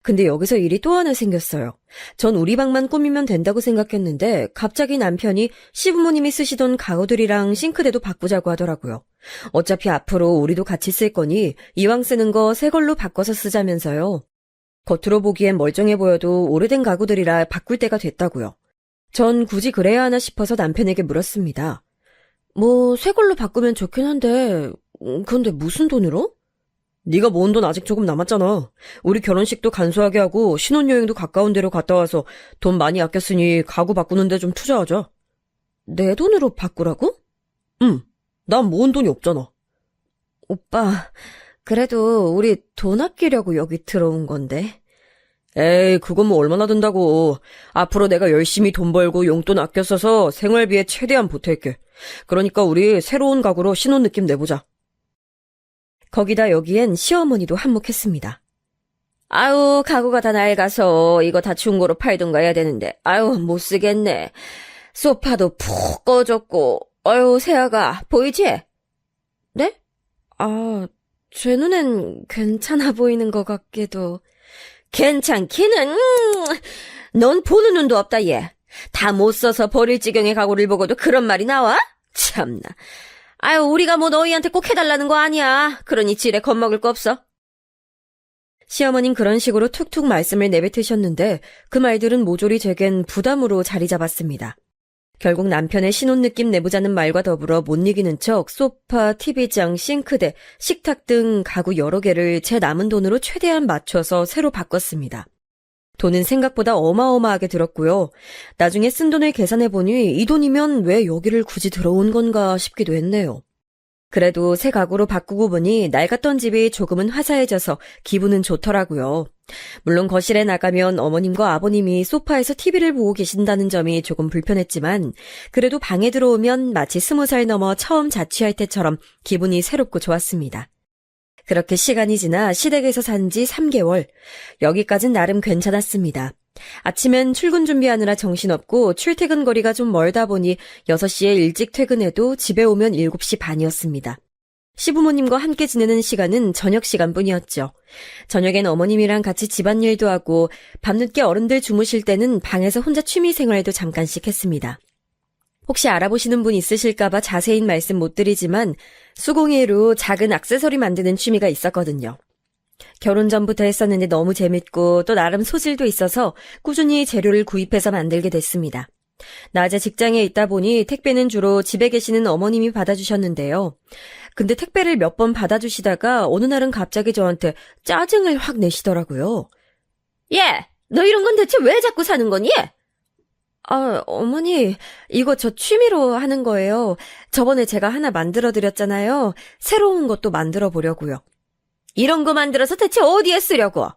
근데 여기서 일이 또 하나 생겼어요. 전 우리 방만 꾸미면 된다고 생각했는데 갑자기 남편이 시부모님이 쓰시던 가구들이랑 싱크대도 바꾸자고 하더라고요. 어차피 앞으로 우리도 같이 쓸 거니 이왕 쓰는 거 새 걸로 바꿔서 쓰자면서요. 겉으로 보기엔 멀쩡해 보여도 오래된 가구들이라 바꿀 때가 됐다고요. 전 굳이 그래야 하나 싶어서 남편에게 물었습니다. 새 걸로 바꾸면 좋긴 한데 근데 무슨 돈으로? 네가 모은 돈 아직 조금 남았잖아. 우리 결혼식도 간소하게 하고 신혼여행도 가까운 데로 갔다 와서 돈 많이 아꼈으니 가구 바꾸는 데 좀 투자하자. 내 돈으로 바꾸라고? 응. 난 모은 돈이 없잖아. 오빠, 그래도 우리 돈 아끼려고 여기 들어온 건데. 에이, 그건 뭐 얼마나 든다고. 앞으로 내가 열심히 돈 벌고 용돈 아껴 써서 생활비에 최대한 보탤게. 그러니까 우리 새로운 가구로 신혼 느낌 내보자. 거기다 여기엔 시어머니도 한몫했습니다. 아유, 가구가 다 낡아서 이거 다 중고로 팔든가 해야 되는데 아유, 못 쓰겠네. 소파도 푹 꺼졌고 아유, 세아가 보이지? 네? 제 눈엔 괜찮아 보이는 것 같기도. 괜찮기는 넌 보는 눈도 없다 얘. 다 못 써서 버릴 지경의 가구를 보고도 그런 말이 나와? 참나. 아유, 우리가 뭐 너희한테 꼭 해달라는 거 아니야. 그러니 지레 겁먹을 거 없어. 시어머님 그런 식으로 툭툭 말씀을 내뱉으셨는데 그 말들은 모조리 제겐 부담으로 자리 잡았습니다. 결국 남편의 신혼 느낌 내보자는 말과 더불어 못 이기는 척 소파, TV장, 싱크대, 식탁 등 가구 여러 개를 제 남은 돈으로 최대한 맞춰서 새로 바꿨습니다. 돈은 생각보다 어마어마하게 들었고요. 나중에 쓴 돈을 계산해보니 이 돈이면 왜 여기를 굳이 들어온 건가 싶기도 했네요. 그래도 새 가구로 바꾸고 보니 낡았던 집이 조금은 화사해져서 기분은 좋더라고요. 물론 거실에 나가면 어머님과 아버님이 소파에서 TV를 보고 계신다는 점이 조금 불편했지만 그래도 방에 들어오면 마치 20살 넘어 처음 자취할 때처럼 기분이 새롭고 좋았습니다. 그렇게 시간이 지나 시댁에서 산 지 3개월. 여기까진 나름 괜찮았습니다. 아침엔 출근 준비하느라 정신없고 출퇴근 거리가 좀 멀다 보니 6시에 일찍 퇴근해도 집에 오면 7시 반이었습니다. 시부모님과 함께 지내는 시간은 저녁 시간뿐이었죠. 저녁엔 어머님이랑 같이 집안일도 하고 밤늦게 어른들 주무실 때는 방에서 혼자 취미 생활도 잠깐씩 했습니다. 혹시 알아보시는 분 있으실까봐 자세히 말씀 못 드리지만 수공예로 작은 액세서리 만드는 취미가 있었거든요. 결혼 전부터 했었는데 너무 재밌고 또 나름 소질도 있어서 꾸준히 재료를 구입해서 만들게 됐습니다. 낮에 직장에 있다 보니 택배는 주로 집에 계시는 어머님이 받아주셨는데요. 근데 택배를 몇 번 받아주시다가 어느 날은 갑자기 저한테 짜증을 확 내시더라고요. 예, 너 이런 건 대체 왜 자꾸 사는 거니? 어머니, 이거 저 취미로 하는 거예요. 저번에 제가 하나 만들어 드렸잖아요. 새로운 것도 만들어 보려고요. 이런 거 만들어서 대체 어디에 쓰려고?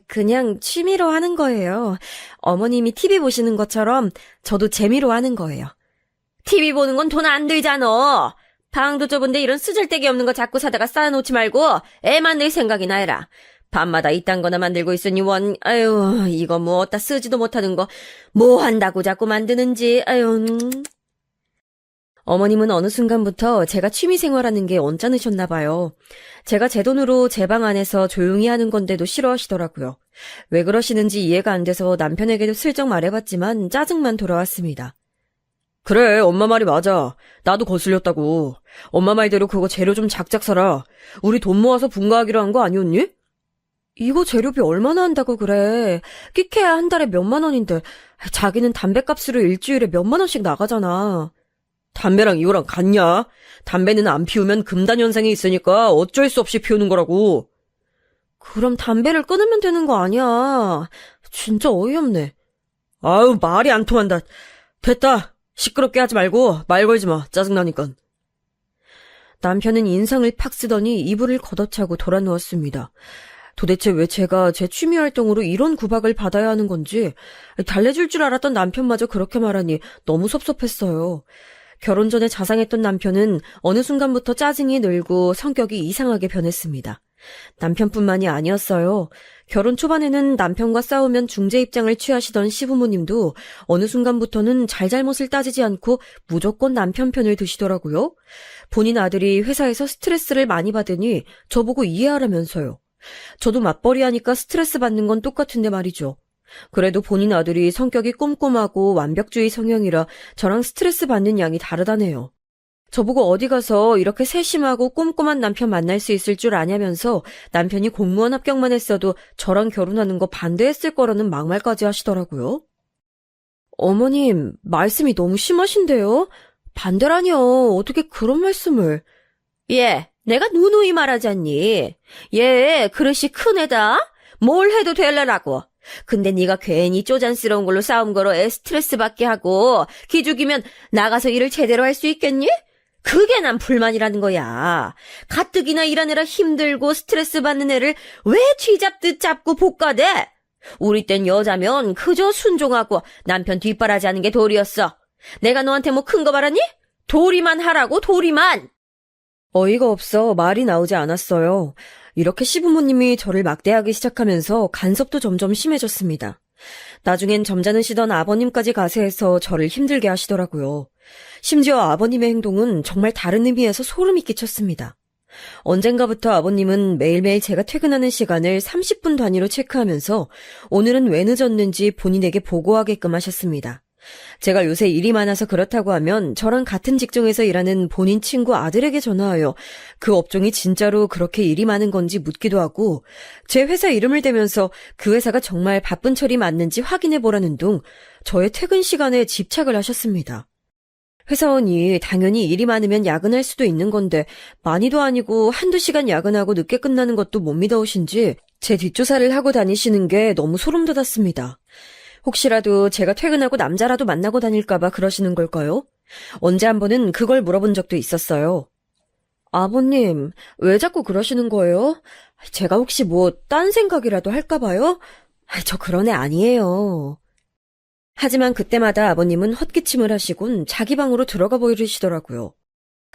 그냥 취미로 하는 거예요. 어머님이 TV 보시는 것처럼 저도 재미로 하는 거예요. TV 보는 건 돈 안 들잖아. 방도 좁은데 이런 쓰잘데기 없는 거 자꾸 사다가 쌓아놓지 말고 애 만들 생각이나 해라. 밤마다 이딴 거나 만들고 있으니 아유, 이거 뭐 어디다 쓰지도 못하는 거 뭐 한다고 자꾸 만드는지, 아유. 어머님은 어느 순간부터 제가 취미 생활하는 게 언짢으셨나 봐요. 제가 제 돈으로 제 방 안에서 조용히 하는 건데도 싫어하시더라고요. 왜 그러시는지 이해가 안 돼서 남편에게도 슬쩍 말해봤지만 짜증만 돌아왔습니다. 그래, 엄마 말이 맞아. 나도 거슬렸다고. 엄마 말대로 그거 재료 좀 작작 사라. 우리 돈 모아서 분가하기로 한 거 아니었니? 이거 재료비 얼마나 한다고 그래. 끼케야 한 달에 몇만 원인데 자기는 담배값으로 일주일에 몇만 원씩 나가잖아. 담배랑 이거랑 같냐? 담배는 안 피우면 금단 현상이 있으니까 어쩔 수 없이 피우는 거라고. 그럼 담배를 끊으면 되는 거 아니야. 진짜 어이없네. 아유, 말이 안 통한다. 됐다. 시끄럽게 하지 말고 말 걸지 마. 짜증나니까. 남편은 인상을 팍 쓰더니 이불을 걷어차고 돌아 누웠습니다. 도대체 왜 제가 제 취미 활동으로 이런 구박을 받아야 하는 건지 달래줄 줄 알았던 남편마저 그렇게 말하니 너무 섭섭했어요. 결혼 전에 자상했던 남편은 어느 순간부터 짜증이 늘고 성격이 이상하게 변했습니다. 남편뿐만이 아니었어요. 결혼 초반에는 남편과 싸우면 중재 입장을 취하시던 시부모님도 어느 순간부터는 잘잘못을 따지지 않고 무조건 남편 편을 드시더라고요. 본인 아들이 회사에서 스트레스를 많이 받으니 저보고 이해하라면서요. 저도 맞벌이 하니까 스트레스 받는 건 똑같은데 말이죠. 그래도 본인 아들이 성격이 꼼꼼하고 완벽주의 성향이라 저랑 스트레스 받는 양이 다르다네요. 저보고 어디 가서 이렇게 세심하고 꼼꼼한 남편 만날 수 있을 줄 아냐면서 남편이 공무원 합격만 했어도 저랑 결혼하는 거 반대했을 거라는 막말까지 하시더라고요. 어머님, 말씀이 너무 심하신데요? 반대라뇨. 어떻게 그런 말씀을. 내가 누누이 말하잖니. 얘 그릇이 큰 애다. 뭘 해도 될라라고. 근데 네가 괜히 쪼잔스러운 걸로 싸움 걸어 애 스트레스 받게 하고 기죽이면 나가서 일을 제대로 할 수 있겠니? 그게 난 불만이라는 거야. 가뜩이나 일하느라 힘들고 스트레스 받는 애를 왜 쥐잡듯 잡고 볶아대? 우리 땐 여자면 그저 순종하고 남편 뒷바라지 하는 게 도리였어. 내가 너한테 뭐 큰 거 바라니? 도리만 하라고, 도리만! 어이가 없어 말이 나오지 않았어요. 이렇게 시부모님이 저를 막대하기 시작하면서 간섭도 점점 심해졌습니다. 나중엔 점잖으시던 아버님까지 가세해서 저를 힘들게 하시더라고요. 심지어 아버님의 행동은 정말 다른 의미에서 소름이 끼쳤습니다. 언젠가부터 아버님은 매일매일 제가 퇴근하는 시간을 30분 단위로 체크하면서 오늘은 왜 늦었는지 본인에게 보고하게끔 하셨습니다. 제가 요새 일이 많아서 그렇다고 하면 저랑 같은 직종에서 일하는 본인 친구 아들에게 전화하여 그 업종이 진짜로 그렇게 일이 많은 건지 묻기도 하고 제 회사 이름을 대면서 그 회사가 정말 바쁜 철이 맞는지 확인해보라는 둥 저의 퇴근 시간에 집착을 하셨습니다. 회사원이 당연히 일이 많으면 야근할 수도 있는 건데 많이도 아니고 한두 시간 야근하고 늦게 끝나는 것도 못 믿어오신지 제 뒷조사를 하고 다니시는 게 너무 소름 돋았습니다. 혹시라도 제가 퇴근하고 남자라도 만나고 다닐까봐 그러시는 걸까요? 언제 한 번은 그걸 물어본 적도 있었어요. 아버님, 왜 자꾸 그러시는 거예요? 제가 혹시 뭐 딴 생각이라도 할까봐요? 저 그런 애 아니에요. 하지만 그때마다 아버님은 헛기침을 하시곤 자기 방으로 들어가 버리시더라고요.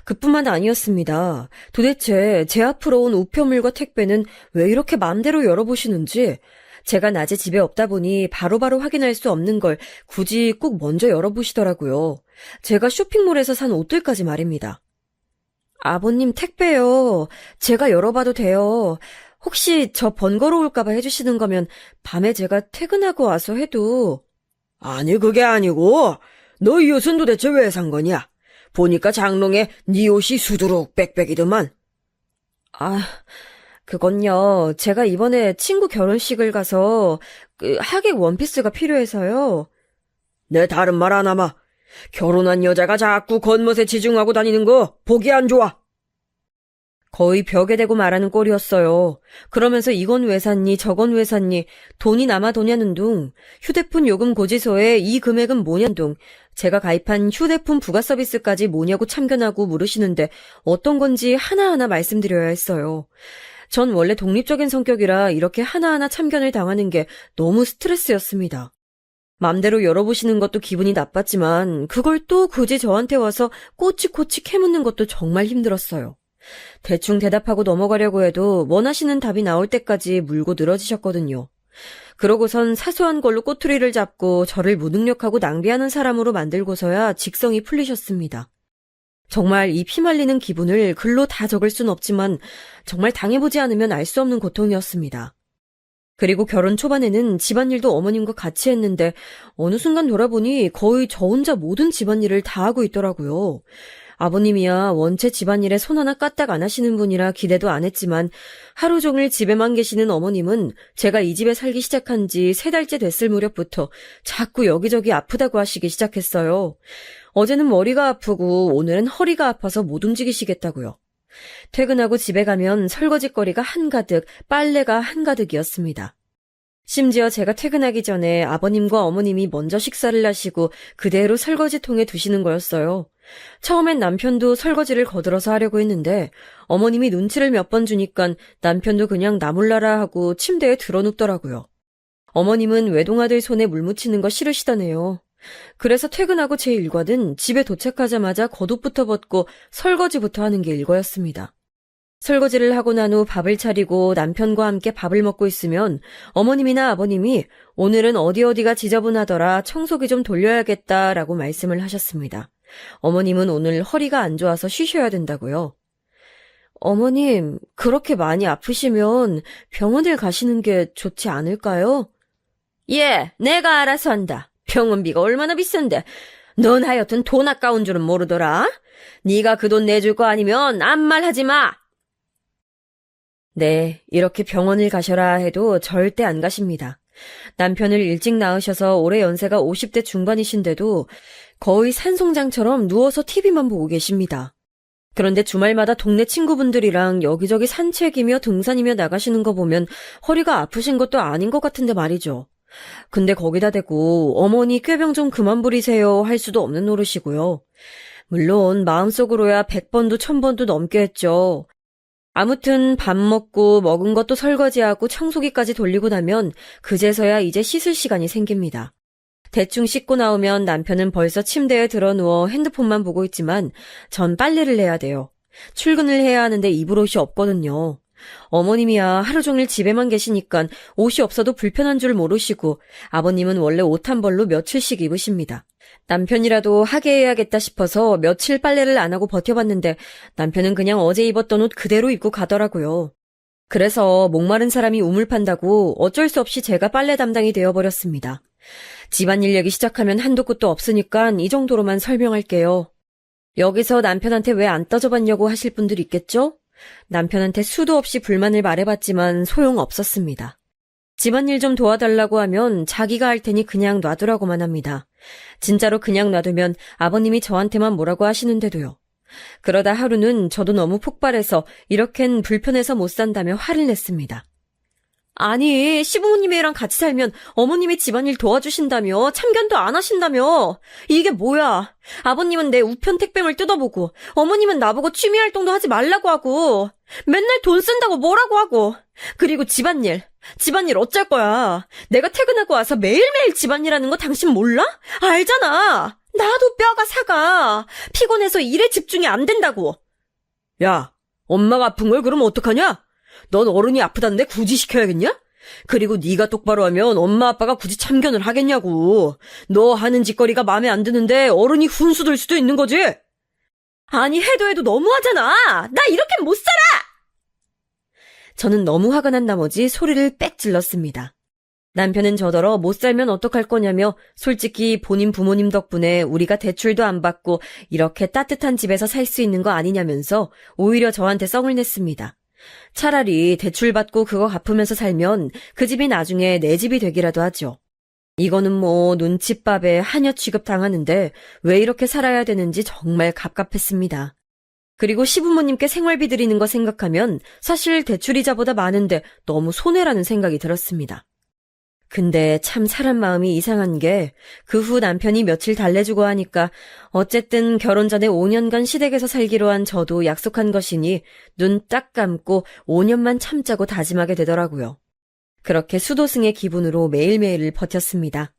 그뿐만 아니었습니다. 도대체 제 앞으로 온 우편물과 택배는 왜 이렇게 마음대로 열어보시는지 제가 낮에 집에 없다 보니 바로바로 확인할 수 없는 걸 굳이 꼭 먼저 열어보시더라고요. 제가 쇼핑몰에서 산 옷들까지 말입니다. 아버님 택배요. 제가 열어봐도 돼요. 혹시 저 번거로울까봐 해주시는 거면 밤에 제가 퇴근하고 와서 해도. 아니 그게 아니고 너 이 옷은 도대체 왜 산 거냐? 보니까 장롱에 네 옷이 수두룩 빽빽이더만. 그건요. 제가 이번에 친구 결혼식을 가서 하객 원피스가 필요해서요. 내 다른 말 안 하마. 결혼한 여자가 자꾸 겉멋에 지중하고 다니는 거 보기 안 좋아. 거의 벽에 대고 말하는 꼴이었어요. 그러면서 이건 왜 샀니, 저건 왜 샀니, 돈이 남아도냐는 둥, 휴대폰 요금 고지서에 이 금액은 뭐냐는 둥, 제가 가입한 휴대폰 부가 서비스까지 뭐냐고 참견하고 물으시는데 어떤 건지 하나하나 말씀드려야 했어요. 전 원래 독립적인 성격이라 이렇게 하나하나 참견을 당하는 게 너무 스트레스였습니다. 맘대로 열어보시는 것도 기분이 나빴지만 그걸 또 굳이 저한테 와서 꼬치꼬치 캐묻는 것도 정말 힘들었어요. 대충 대답하고 넘어가려고 해도 원하시는 답이 나올 때까지 물고 늘어지셨거든요. 그러고선 사소한 걸로 꼬투리를 잡고 저를 무능력하고 낭비하는 사람으로 만들고서야 직성이 풀리셨습니다. 정말 이 피말리는 기분을 글로 다 적을 순 없지만 정말 당해보지 않으면 알 수 없는 고통이었습니다. 그리고 결혼 초반에는 집안일도 어머님과 같이 했는데 어느 순간 돌아보니 거의 저 혼자 모든 집안일을 다 하고 있더라고요. 아버님이야 원체 집안일에 손 하나 까딱 안 하시는 분이라 기대도 안 했지만 하루 종일 집에만 계시는 어머님은 제가 이 집에 살기 시작한 지 3달째 됐을 무렵부터 자꾸 여기저기 아프다고 하시기 시작했어요. 어제는 머리가 아프고 오늘은 허리가 아파서 못 움직이시겠다고요. 퇴근하고 집에 가면 설거지거리가 한가득, 빨래가 한가득이었습니다. 심지어 제가 퇴근하기 전에 아버님과 어머님이 먼저 식사를 하시고 그대로 설거지통에 두시는 거였어요. 처음엔 남편도 설거지를 거들어서 하려고 했는데 어머님이 눈치를 몇 번 주니까 남편도 그냥 나 몰라라 하고 침대에 드러눕더라고요. 어머님은 외동아들 손에 물 묻히는 거 싫으시다네요. 그래서 퇴근하고 제 일과는 집에 도착하자마자 겉옷부터 벗고 설거지부터 하는 게 일과였습니다. 설거지를 하고 난 후 밥을 차리고 남편과 함께 밥을 먹고 있으면 어머님이나 아버님이 오늘은 어디가 지저분하더라 청소기 좀 돌려야겠다라고 말씀을 하셨습니다. 어머님은 오늘 허리가 안 좋아서 쉬셔야 된다고요. 어머님, 그렇게 많이 아프시면 병원을 가시는 게 좋지 않을까요? 예, 내가 알아서 한다. 병원비가 얼마나 비싼데. 넌 하여튼 돈 아까운 줄은 모르더라. 네가 그 돈 내줄 거 아니면 아무 말 하지 마. 네, 이렇게 병원을 가셔라 해도 절대 안 가십니다. 남편을 일찍 낳으셔서 올해 연세가 50대 중반이신데도 거의 산송장처럼 누워서 TV만 보고 계십니다. 그런데 주말마다 동네 친구분들이랑 여기저기 산책이며 등산이며 나가시는 거 보면 허리가 아프신 것도 아닌 것 같은데 말이죠. 근데 거기다 대고 어머니 꾀병 좀 그만 부리세요 할 수도 없는 노릇이고요. 물론 마음속으로야 100번도 1000번도 넘게 했죠. 아무튼 밥 먹고 먹은 것도 설거지하고 청소기까지 돌리고 나면 그제서야 이제 씻을 시간이 생깁니다. 대충 씻고 나오면 남편은 벌써 침대에 드러누워 핸드폰만 보고 있지만 전 빨래를 해야 돼요. 출근을 해야 하는데 입을 옷이 없거든요. 어머님이야 하루 종일 집에만 계시니까 옷이 없어도 불편한 줄 모르시고 아버님은 원래 옷 한 벌로 며칠씩 입으십니다. 남편이라도 하게 해야겠다 싶어서 며칠 빨래를 안 하고 버텨봤는데 남편은 그냥 어제 입었던 옷 그대로 입고 가더라고요. 그래서 목마른 사람이 우물 판다고 어쩔 수 없이 제가 빨래 담당이 되어버렸습니다. 집안일 얘기 시작하면 한도 끝도 없으니까 이 정도로만 설명할게요. 여기서 남편한테 왜 안 따져봤냐고 하실 분들 있겠죠? 남편한테 수도 없이 불만을 말해봤지만 소용없었습니다. 집안일 좀 도와달라고 하면 자기가 할 테니 그냥 놔두라고만 합니다. 진짜로 그냥 놔두면 아버님이 저한테만 뭐라고 하시는데도요. 그러다 하루는 저도 너무 폭발해서 이렇겐 불편해서 못 산다며 화를 냈습니다. 아니, 시부모님이랑 같이 살면 어머님이 집안일 도와주신다며 참견도 안 하신다며. 이게 뭐야. 아버님은 내 우편 택배물 뜯어보고 어머님은 나보고 취미활동도 하지 말라고 하고 맨날 돈 쓴다고 뭐라고 하고 그리고 집안일 어쩔 거야. 내가 퇴근하고 와서 매일매일 집안일하는 거 당신 몰라? 알잖아. 나도 뼈가 사가. 피곤해서 일에 집중이 안 된다고. 야, 엄마가 아픈 걸 그럼 어떡하냐? 넌 어른이 아프다는데 굳이 시켜야겠냐? 그리고 네가 똑바로 하면 엄마 아빠가 굳이 참견을 하겠냐고. 너 하는 짓거리가 마음에 안 드는데 어른이 훈수 둘 수도 있는 거지? 아니 해도 너무하잖아. 나 이렇게 못 살아. 저는 너무 화가 난 나머지 소리를 빽 질렀습니다. 남편은 저더러 못 살면 어떡할 거냐며 솔직히 본인 부모님 덕분에 우리가 대출도 안 받고 이렇게 따뜻한 집에서 살 수 있는 거 아니냐면서 오히려 저한테 썽을 냈습니다. 차라리 대출 받고 그거 갚으면서 살면 그 집이 나중에 내 집이 되기라도 하죠. 이거는 뭐 눈칫밥에 하녀 취급 당하는데 왜 이렇게 살아야 되는지 정말 갑갑했습니다. 그리고 시부모님께 생활비 드리는 거 생각하면 사실 대출이자보다 많은데 너무 손해라는 생각이 들었습니다. 근데 참 사람 마음이 이상한 게 그 후 남편이 며칠 달래주고 하니까 어쨌든 결혼 전에 5년간 시댁에서 살기로 한 저도 약속한 것이니 눈 딱 감고 5년만 참자고 다짐하게 되더라고요. 그렇게 수도승의 기분으로 매일매일을 버텼습니다.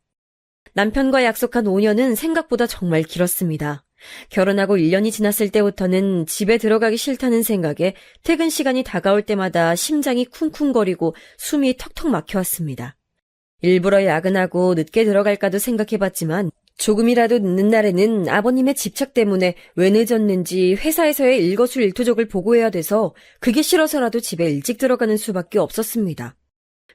남편과 약속한 5년은 생각보다 정말 길었습니다. 결혼하고 1년이 지났을 때부터는 집에 들어가기 싫다는 생각에 퇴근 시간이 다가올 때마다 심장이 쿵쿵거리고 숨이 턱턱 막혀왔습니다. 일부러 야근하고 늦게 들어갈까도 생각해봤지만 조금이라도 늦는 날에는 아버님의 집착 때문에 왜 늦었는지 회사에서의 일거수일투족을 보고해야 돼서 그게 싫어서라도 집에 일찍 들어가는 수밖에 없었습니다.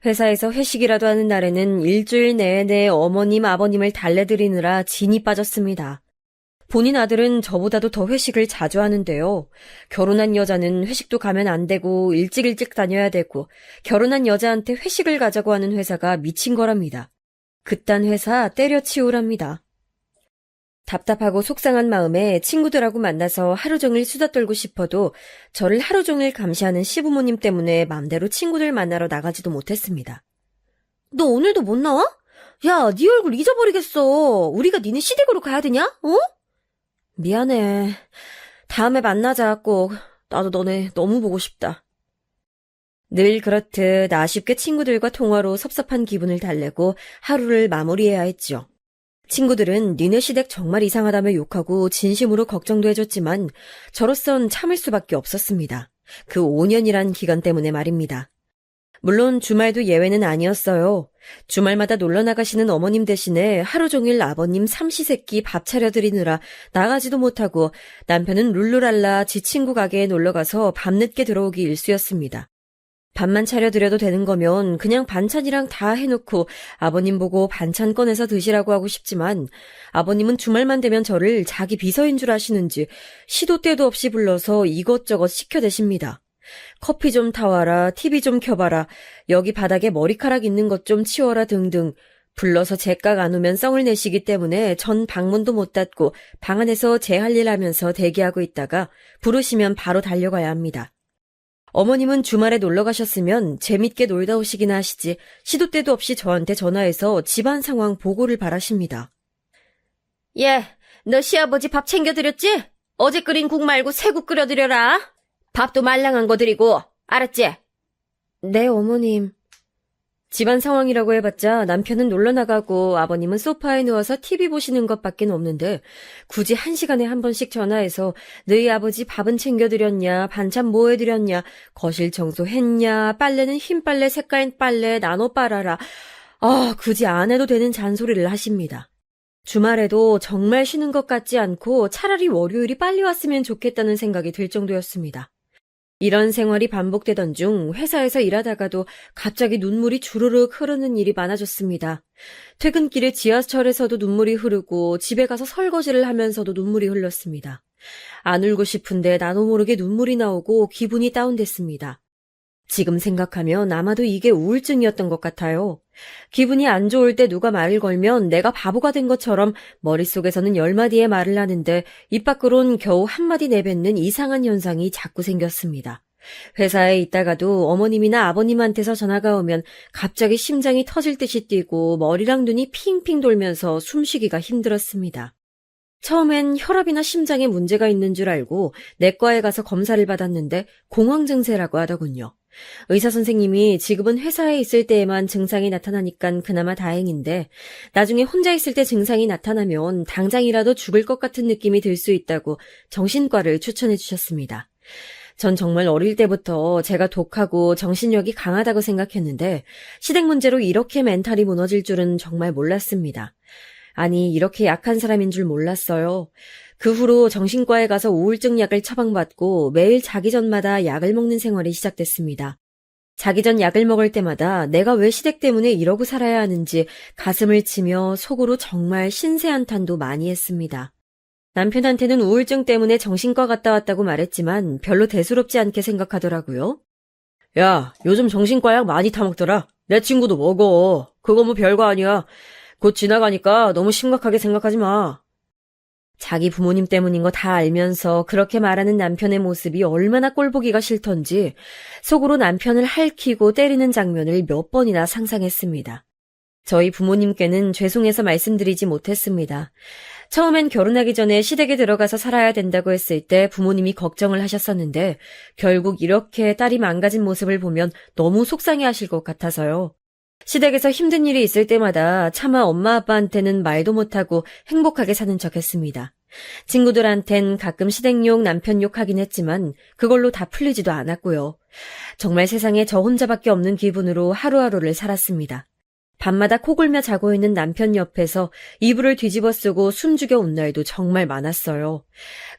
회사에서 회식이라도 하는 날에는 일주일 내내 어머님, 아버님을 달래드리느라 진이 빠졌습니다. 본인 아들은 저보다도 더 회식을 자주 하는데요. 결혼한 여자는 회식도 가면 안 되고 일찍 다녀야 되고 결혼한 여자한테 회식을 가자고 하는 회사가 미친 거랍니다. 그딴 회사 때려치우랍니다. 답답하고 속상한 마음에 친구들하고 만나서 하루 종일 수다 떨고 싶어도 저를 하루 종일 감시하는 시부모님 때문에 맘대로 친구들 만나러 나가지도 못했습니다. 너 오늘도 못 나와? 야, 네 얼굴 잊어버리겠어. 우리가 니네 시댁으로 가야 되냐? 어? 미안해. 다음에 만나자 꼭. 나도 너네 너무 보고 싶다. 늘 그렇듯 아쉽게 친구들과 통화로 섭섭한 기분을 달래고 하루를 마무리해야 했죠. 친구들은 니네 시댁 정말 이상하다며 욕하고 진심으로 걱정도 해줬지만 저로선 참을 수밖에 없었습니다. 그 5년이란 기간 때문에 말입니다. 물론 주말도 예외는 아니었어요. 주말마다 놀러 나가시는 어머님 대신에 하루 종일 아버님 삼시세끼 밥 차려드리느라 나가지도 못하고 남편은 룰루랄라 지 친구 가게에 놀러가서 밤늦게 들어오기 일쑤였습니다. 밥만 차려드려도 되는 거면 그냥 반찬이랑 다 해놓고 아버님 보고 반찬 꺼내서 드시라고 하고 싶지만 아버님은 주말만 되면 저를 자기 비서인 줄 아시는지 시도 때도 없이 불러서 이것저것 시켜대십니다. 커피 좀 타와라, TV 좀 켜봐라, 여기 바닥에 머리카락 있는 것 좀 치워라 등등 불러서 제깍 안 오면 썽을 내시기 때문에 전 방문도 못 닫고 방 안에서 제 할 일 하면서 대기하고 있다가 부르시면 바로 달려가야 합니다. 어머님은 주말에 놀러 가셨으면 재밌게 놀다 오시기나 하시지 시도 때도 없이 저한테 전화해서 집안 상황 보고를 바라십니다. 예, 너 시아버지 밥 챙겨드렸지? 어제 끓인 국 말고 새 국 끓여드려라. 밥도 말랑한 거 드리고, 알았지? 네, 어머님. 집안 상황이라고 해봤자 남편은 놀러 나가고 아버님은 소파에 누워서 TV 보시는 것밖에 없는데 굳이 1시간에 한 번씩 전화해서 너희 아버지 밥은 챙겨드렸냐, 반찬 뭐 해드렸냐, 거실 청소했냐, 빨래는 흰 빨래, 색깔 빨래 나눠 빨아라. 굳이 안 해도 되는 잔소리를 하십니다. 주말에도 정말 쉬는 것 같지 않고 차라리 월요일이 빨리 왔으면 좋겠다는 생각이 들 정도였습니다. 이런 생활이 반복되던 중 회사에서 일하다가도 갑자기 눈물이 주르륵 흐르는 일이 많아졌습니다. 퇴근길에 지하철에서도 눈물이 흐르고 집에 가서 설거지를 하면서도 눈물이 흘렀습니다. 안 울고 싶은데 나도 모르게 눈물이 나오고 기분이 다운됐습니다. 지금 생각하면 아마도 이게 우울증이었던 것 같아요. 기분이 안 좋을 때 누가 말을 걸면 내가 바보가 된 것처럼 머릿속에서는 10마디의 말을 하는데 입 밖으론 겨우 한마디 내뱉는 이상한 현상이 자꾸 생겼습니다. 회사에 있다가도 어머님이나 아버님한테서 전화가 오면 갑자기 심장이 터질 듯이 뛰고 머리랑 눈이 핑핑 돌면서 숨쉬기가 힘들었습니다. 처음엔 혈압이나 심장에 문제가 있는 줄 알고 내과에 가서 검사를 받았는데 공황 증세라고 하더군요. 의사 선생님이 지금은 회사에 있을 때에만 증상이 나타나니깐 그나마 다행인데 나중에 혼자 있을 때 증상이 나타나면 당장이라도 죽을 것 같은 느낌이 들 수 있다고 정신과를 추천해 주셨습니다. 전 정말 어릴 때부터 제가 독하고 정신력이 강하다고 생각했는데 시댁 문제로 이렇게 멘탈이 무너질 줄은 정말 몰랐습니다. 아니, 이렇게 약한 사람인 줄 몰랐어요. 그 후로 정신과에 가서 우울증 약을 처방받고 매일 자기 전마다 약을 먹는 생활이 시작됐습니다. 자기 전 약을 먹을 때마다 내가 왜 시댁 때문에 이러고 살아야 하는지 가슴을 치며 속으로 정말 신세한탄도 많이 했습니다. 남편한테는 우울증 때문에 정신과 갔다 왔다고 말했지만 별로 대수롭지 않게 생각하더라고요. 야, 요즘 정신과 약 많이 타먹더라. 내 친구도 먹어. 그거 뭐 별거 아니야. 곧 지나가니까 너무 심각하게 생각하지 마. 자기 부모님 때문인 거 다 알면서 그렇게 말하는 남편의 모습이 얼마나 꼴보기가 싫던지 속으로 남편을 할퀴고 때리는 장면을 몇 번이나 상상했습니다. 저희 부모님께는 죄송해서 말씀드리지 못했습니다. 처음엔 결혼하기 전에 시댁에 들어가서 살아야 된다고 했을 때 부모님이 걱정을 하셨었는데 결국 이렇게 딸이 망가진 모습을 보면 너무 속상해하실 것 같아서요. 시댁에서 힘든 일이 있을 때마다 차마 엄마 아빠한테는 말도 못하고 행복하게 사는 척 했습니다. 친구들한텐 가끔 시댁욕 남편 욕하긴 했지만 그걸로 다 풀리지도 않았고요. 정말 세상에 저 혼자밖에 없는 기분으로 하루하루를 살았습니다. 밤마다 코골며 자고 있는 남편 옆에서 이불을 뒤집어 쓰고 숨죽여 온 날도 정말 많았어요.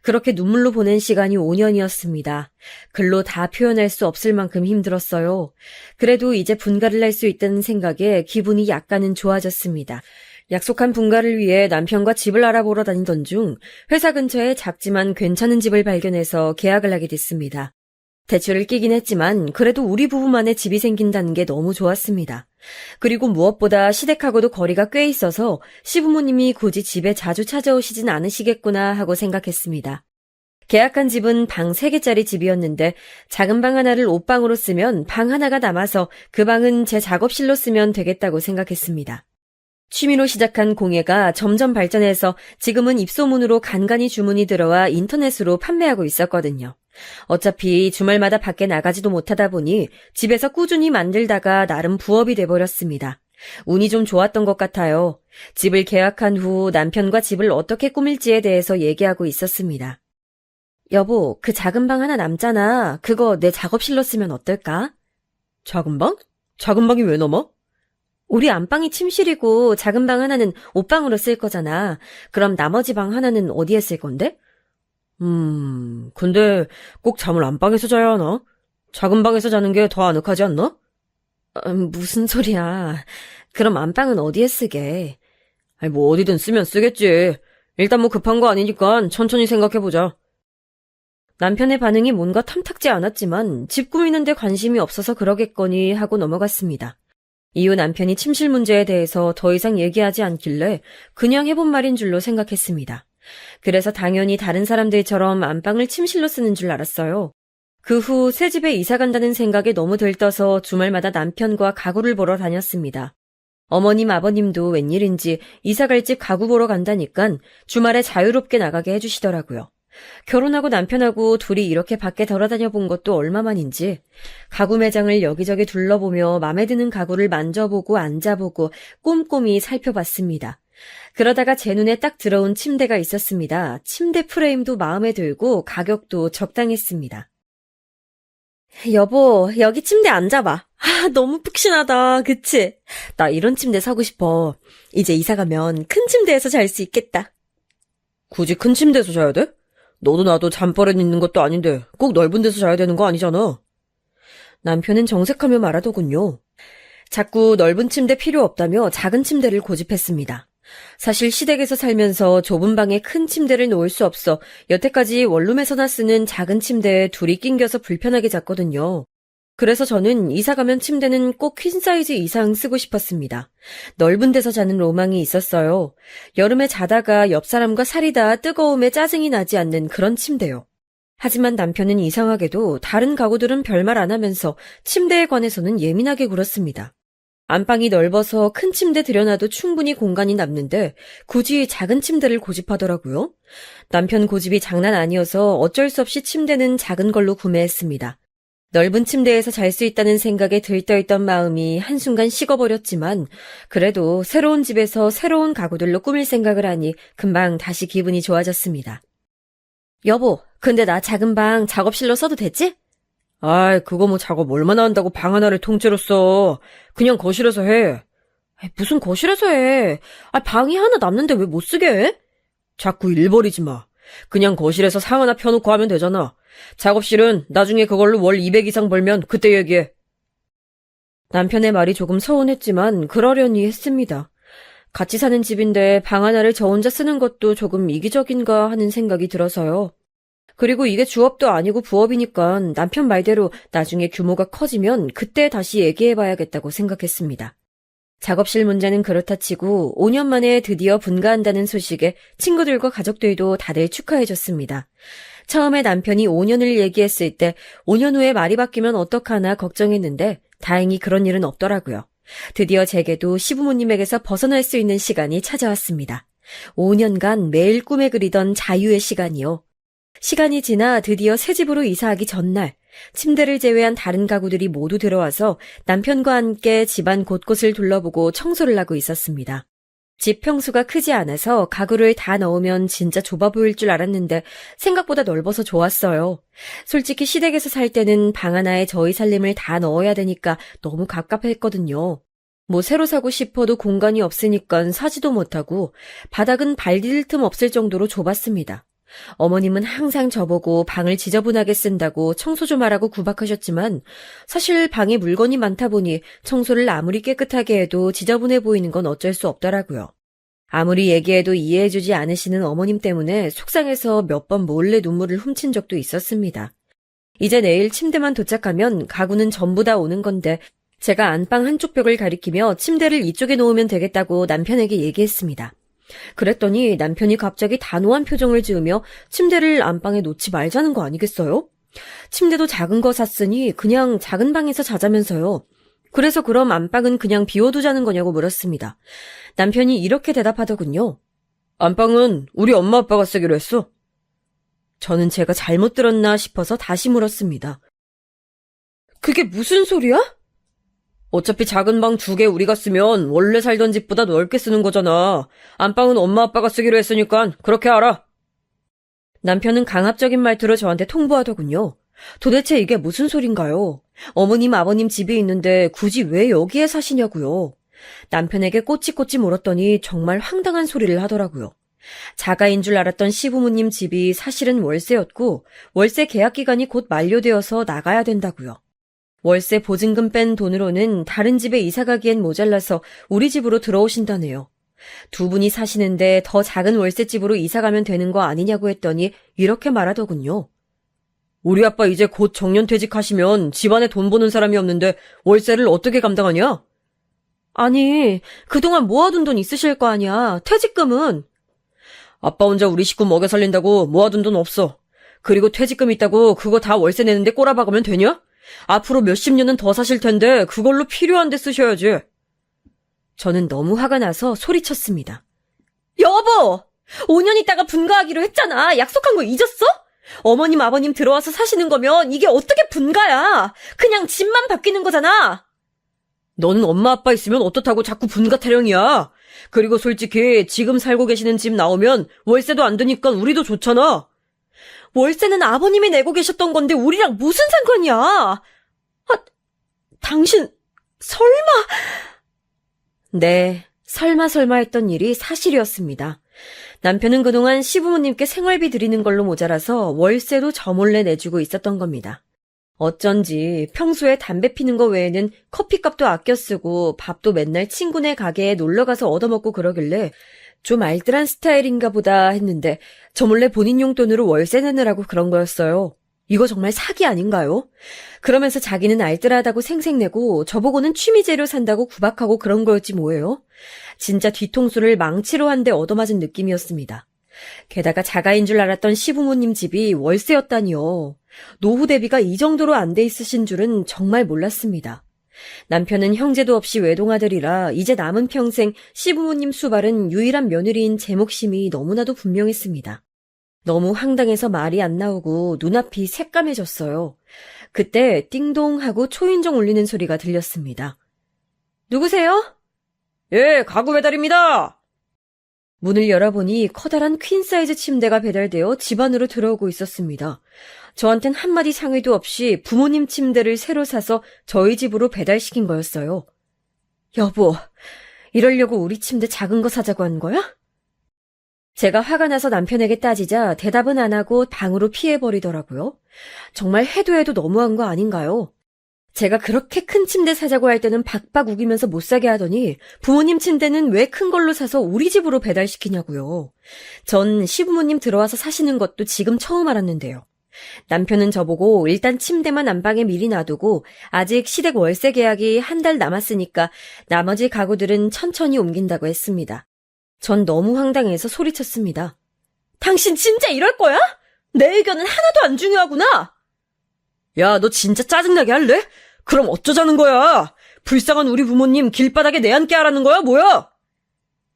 그렇게 눈물로 보낸 시간이 5년이었습니다. 글로 다 표현할 수 없을 만큼 힘들었어요. 그래도 이제 분가를 할 수 있다는 생각에 기분이 약간은 좋아졌습니다. 약속한 분가를 위해 남편과 집을 알아보러 다니던 중 회사 근처에 작지만 괜찮은 집을 발견해서 계약을 하게 됐습니다. 대출을 끼긴 했지만 그래도 우리 부부만의 집이 생긴다는 게 너무 좋았습니다. 그리고 무엇보다 시댁하고도 거리가 꽤 있어서 시부모님이 굳이 집에 자주 찾아오시진 않으시겠구나 하고 생각했습니다. 계약한 집은 방 3개짜리 집이었는데 작은 방 하나를 옷방으로 쓰면 방 하나가 남아서 그 방은 제 작업실로 쓰면 되겠다고 생각했습니다. 취미로 시작한 공예가 점점 발전해서 지금은 입소문으로 간간히 주문이 들어와 인터넷으로 판매하고 있었거든요. 어차피 주말마다 밖에 나가지도 못하다 보니 집에서 꾸준히 만들다가 나름 부업이 돼버렸습니다. 운이 좀 좋았던 것 같아요. 집을 계약한 후 남편과 집을 어떻게 꾸밀지에 대해서 얘기하고 있었습니다. 여보, 그 작은 방 하나 남잖아. 그거 내 작업실로 쓰면 어떨까? 작은 방? 작은 방이 왜 남아? 우리 안방이 침실이고 작은 방 하나는 옷방으로 쓸 거잖아. 그럼 나머지 방 하나는 어디에 쓸 건데? 근데 꼭 잠을 안방에서 자야 하나? 작은 방에서 자는 게 더 아늑하지 않나? 무슨 소리야. 그럼 안방은 어디에 쓰게? 아니, 뭐 어디든 쓰면 쓰겠지. 일단 뭐 급한 거 아니니까 천천히 생각해보자. 남편의 반응이 뭔가 탐탁지 않았지만 집 꾸미는데 관심이 없어서 그러겠거니 하고 넘어갔습니다. 이후 남편이 침실 문제에 대해서 더 이상 얘기하지 않길래 그냥 해본 말인 줄로 생각했습니다. 그래서 당연히 다른 사람들처럼 안방을 침실로 쓰는 줄 알았어요. 그 후 새 집에 이사 간다는 생각에 너무 들떠서 주말마다 남편과 가구를 보러 다녔습니다. 어머님 아버님도 웬일인지 이사 갈 집 가구 보러 간다니깐 주말에 자유롭게 나가게 해주시더라고요. 결혼하고 남편하고 둘이 이렇게 밖에 돌아다녀 본 것도 얼마만인지 가구 매장을 여기저기 둘러보며 마음에 드는 가구를 만져보고 앉아보고 꼼꼼히 살펴봤습니다. 그러다가 제 눈에 딱 들어온 침대가 있었습니다. 침대 프레임도 마음에 들고 가격도 적당했습니다. 여보, 여기 침대 앉아봐. 너무 푹신하다, 그치? 나 이런 침대 사고 싶어. 이제 이사 가면 큰 침대에서 잘 수 있겠다. 굳이 큰 침대에서 자야 돼? 너도 나도 잠버릇 있는 것도 아닌데 꼭 넓은 데서 자야 되는 거 아니잖아. 남편은 정색하며 말하더군요. 자꾸 넓은 침대 필요 없다며 작은 침대를 고집했습니다. 사실 시댁에서 살면서 좁은 방에 큰 침대를 놓을 수 없어 여태까지 원룸에서나 쓰는 작은 침대에 둘이 낑겨서 불편하게 잤거든요. 그래서 저는 이사 가면 침대는 꼭 퀸 사이즈 이상 쓰고 싶었습니다. 넓은 데서 자는 로망이 있었어요. 여름에 자다가 옆 사람과 살이 닿아 뜨거움에 짜증이 나지 않는 그런 침대요. 하지만 남편은 이상하게도 다른 가구들은 별말 안 하면서 침대에 관해서는 예민하게 굴었습니다. 안방이 넓어서 큰 침대 들여놔도 충분히 공간이 남는데 굳이 작은 침대를 고집하더라고요. 남편 고집이 장난 아니어서 어쩔 수 없이 침대는 작은 걸로 구매했습니다. 넓은 침대에서 잘 수 있다는 생각에 들떠있던 마음이 한순간 식어버렸지만 그래도 새로운 집에서 새로운 가구들로 꾸밀 생각을 하니 금방 다시 기분이 좋아졌습니다. 여보, 근데 나 작은 방 작업실로 써도 되지? 아이, 그거 뭐 작업 얼마나 한다고 방 하나를 통째로 써. 그냥 거실에서 해. 무슨 거실에서 해. 방이 하나 남는데 왜 못 쓰게 해? 자꾸 일 버리지 마. 그냥 거실에서 상 하나 펴놓고 하면 되잖아. 작업실은 나중에 그걸로 월 200 이상 벌면 그때 얘기해. 남편의 말이 조금 서운했지만 그러려니 했습니다. 같이 사는 집인데 방 하나를 저 혼자 쓰는 것도 조금 이기적인가 하는 생각이 들어서요. 그리고 이게 주업도 아니고 부업이니까 남편 말대로 나중에 규모가 커지면 그때 다시 얘기해봐야겠다고 생각했습니다. 작업실 문제는 그렇다 치고 5년 만에 드디어 분가한다는 소식에 친구들과 가족들도 다들 축하해줬습니다. 처음에 남편이 5년을 얘기했을 때 5년 후에 말이 바뀌면 어떡하나 걱정했는데 다행히 그런 일은 없더라고요. 드디어 제게도 시부모님에게서 벗어날 수 있는 시간이 찾아왔습니다. 5년간 매일 꿈에 그리던 자유의 시간이요. 시간이 지나 드디어 새 집으로 이사하기 전날 침대를 제외한 다른 가구들이 모두 들어와서 남편과 함께 집안 곳곳을 둘러보고 청소를 하고 있었습니다. 집 평수가 크지 않아서 가구를 다 넣으면 진짜 좁아 보일 줄 알았는데 생각보다 넓어서 좋았어요. 솔직히 시댁에서 살 때는 방 하나에 저희 살림을 다 넣어야 되니까 너무 갑갑했거든요. 뭐 새로 사고 싶어도 공간이 없으니까 사지도 못하고 바닥은 발 디딜 틈 없을 정도로 좁았습니다. 어머님은 항상 저보고 방을 지저분하게 쓴다고 청소 좀 하라고 구박하셨지만 사실 방에 물건이 많다 보니 청소를 아무리 깨끗하게 해도 지저분해 보이는 건 어쩔 수 없더라고요. 아무리 얘기해도 이해해주지 않으시는 어머님 때문에 속상해서 몇 번 몰래 눈물을 훔친 적도 있었습니다. 이제 내일 침대만 도착하면 가구는 전부 다 오는 건데 제가 안방 한쪽 벽을 가리키며 침대를 이쪽에 놓으면 되겠다고 남편에게 얘기했습니다. 그랬더니 남편이 갑자기 단호한 표정을 지으며 침대를 안방에 놓지 말자는 거 아니겠어요? 침대도 작은 거 샀으니 그냥 작은 방에서 자자면서요. 그래서 그럼 안방은 그냥 비워두자는 거냐고 물었습니다. 남편이 이렇게 대답하더군요. 안방은 우리 엄마 아빠가 쓰기로 했어. 저는 제가 잘못 들었나 싶어서 다시 물었습니다. 그게 무슨 소리야? 어차피 작은 방 2개 우리가 쓰면 원래 살던 집보다 넓게 쓰는 거잖아. 안방은 엄마 아빠가 쓰기로 했으니까 그렇게 알아. 남편은 강압적인 말투로 저한테 통보하더군요. 도대체 이게 무슨 소린가요? 어머님 아버님 집이 있는데 굳이 왜 여기에 사시냐고요. 남편에게 꼬치꼬치 물었더니 정말 황당한 소리를 하더라고요. 자가인 줄 알았던 시부모님 집이 사실은 월세였고 월세 계약 기간이 곧 만료되어서 나가야 된다고요. 월세 보증금 뺀 돈으로는 다른 집에 이사 가기엔 모자라서 우리 집으로 들어오신다네요. 2분이 사시는데 더 작은 월세집으로 이사 가면 되는 거 아니냐고 했더니 이렇게 말하더군요. 우리 아빠 이제 곧 정년퇴직하시면 집안에 돈 버는 사람이 없는데 월세를 어떻게 감당하냐? 아니, 그동안 모아둔 돈 있으실 거 아니야. 퇴직금은. 아빠 혼자 우리 식구 먹여 살린다고 모아둔 돈 없어. 그리고 퇴직금 있다고 그거 다 월세 내는데 꼬라박으면 되냐? 앞으로 몇십 년은 더 사실 텐데 그걸로 필요한 데 쓰셔야지. 저는 너무 화가 나서 소리쳤습니다. 여보! 5년 있다가 분가하기로 했잖아. 약속한 거 잊었어? 어머님 아버님 들어와서 사시는 거면 이게 어떻게 분가야? 그냥 집만 바뀌는 거잖아. 너는 엄마 아빠 있으면 어떻다고 자꾸 분가 타령이야. 그리고 솔직히 지금 살고 계시는 집 나오면 월세도 안 드니까 우리도 좋잖아. 월세는 아버님이 내고 계셨던 건데 우리랑 무슨 상관이야? 아, 당신 설마... 네, 설마 했던 일이 사실이었습니다. 남편은 그동안 시부모님께 생활비 드리는 걸로 모자라서 월세도 저 몰래 내주고 있었던 겁니다. 어쩐지 평소에 담배 피는 거 외에는 커피값도 아껴 쓰고 밥도 맨날 친구네 가게에 놀러가서 얻어먹고 그러길래 좀 알뜰한 스타일인가 보다 했는데 저 몰래 본인 용돈으로 월세 내느라고 그런 거였어요. 이거 정말 사기 아닌가요? 그러면서 자기는 알뜰하다고 생색내고 저보고는 취미재료 산다고 구박하고 그런 거였지 뭐예요? 진짜 뒤통수를 망치로 한 대 얻어맞은 느낌이었습니다. 게다가 자가인 줄 알았던 시부모님 집이 월세였다니요. 노후 대비가 이 정도로 안 돼 있으신 줄은 정말 몰랐습니다. 남편은 형제도 없이 외동아들이라 이제 남은 평생 시부모님 수발은 유일한 며느리인 제 몫임이 너무나도 분명했습니다. 너무 황당해서 말이 안 나오고 눈앞이 새까매졌어요. 그때 띵동 하고 초인종 울리는 소리가 들렸습니다. 누구세요? 예, 가구 배달입니다. 문을 열어보니 커다란 퀸사이즈 침대가 배달되어 집 안으로 들어오고 있었습니다. 저한텐 한마디 상의도 없이 부모님 침대를 새로 사서 저희 집으로 배달시킨 거였어요. 여보, 이러려고 우리 침대 작은 거 사자고 한 거야? 제가 화가 나서 남편에게 따지자 대답은 안 하고 방으로 피해버리더라고요. 정말 해도 너무한 거 아닌가요? 제가 그렇게 큰 침대 사자고 할 때는 박박 우기면서 못 사게 하더니 부모님 침대는 왜 큰 걸로 사서 우리 집으로 배달시키냐고요. 전 시부모님 들어와서 사시는 것도 지금 처음 알았는데요. 남편은 저보고 일단 침대만 안방에 미리 놔두고 아직 시댁 월세 계약이 한 달 남았으니까 나머지 가구들은 천천히 옮긴다고 했습니다. 전 너무 황당해서 소리쳤습니다. 당신 진짜 이럴 거야? 내 의견은 하나도 안 중요하구나. 야, 너 진짜 짜증나게 할래? 그럼 어쩌자는 거야? 불쌍한 우리 부모님 길바닥에 내앉게 하라는 거야, 뭐야?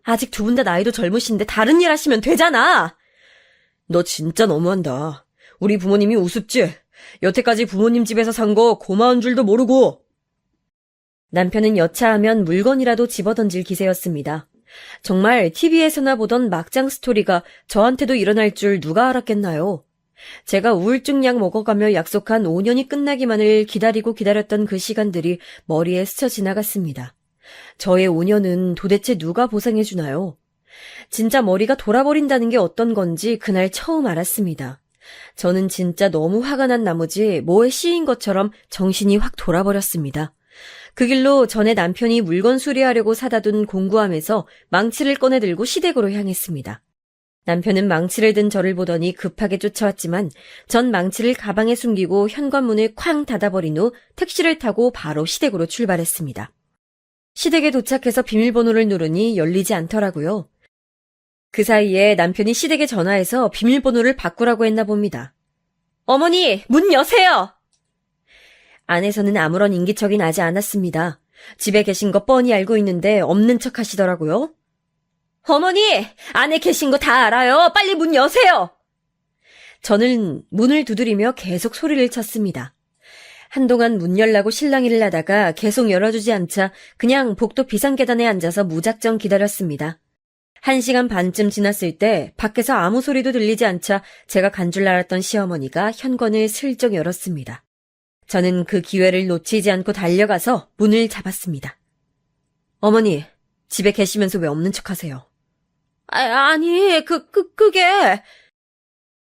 아직 두 분 다 나이도 젊으신데 다른 일 하시면 되잖아. 너 진짜 너무한다. 우리 부모님이 우습지? 여태까지 부모님 집에서 산 거 고마운 줄도 모르고. 남편은 여차하면 물건이라도 집어던질 기세였습니다. 정말 TV에서나 보던 막장 스토리가 저한테도 일어날 줄 누가 알았겠나요? 제가 우울증 약 먹어가며 약속한 5년이 끝나기만을 기다리고 기다렸던 그 시간들이 머리에 스쳐 지나갔습니다. 저의 5년은 도대체 누가 보상해주나요? 진짜 머리가 돌아버린다는 게 어떤 건지 그날 처음 알았습니다. 저는 진짜 너무 화가 난 나머지 뭐에 씌인 것처럼 정신이 확 돌아버렸습니다. 그 길로 전에 남편이 물건 수리하려고 사다 둔 공구함에서 망치를 꺼내들고 시댁으로 향했습니다. 남편은 망치를 든 저를 보더니 급하게 쫓아왔지만 전 망치를 가방에 숨기고 현관문을 쾅 닫아버린 후 택시를 타고 바로 시댁으로 출발했습니다. 시댁에 도착해서 비밀번호를 누르니 열리지 않더라고요. 그 사이에 남편이 시댁에 전화해서 비밀번호를 바꾸라고 했나 봅니다. 어머니, 문 여세요! 안에서는 아무런 인기척이 나지 않았습니다. 집에 계신 거 뻔히 알고 있는데 없는 척 하시더라고요. 어머니, 안에 계신 거 다 알아요. 빨리 문 여세요! 저는 문을 두드리며 계속 소리를 쳤습니다. 한동안 문 열라고 실랑이를 하다가 계속 열어주지 않자 그냥 복도 비상계단에 앉아서 무작정 기다렸습니다. 1시간 반쯤 지났을 때 밖에서 아무 소리도 들리지 않자 제가 간 줄 알았던 시어머니가 현관을 슬쩍 열었습니다. 저는 그 기회를 놓치지 않고 달려가서 문을 잡았습니다. 어머니, 집에 계시면서 왜 없는 척 하세요? 아니, 그게...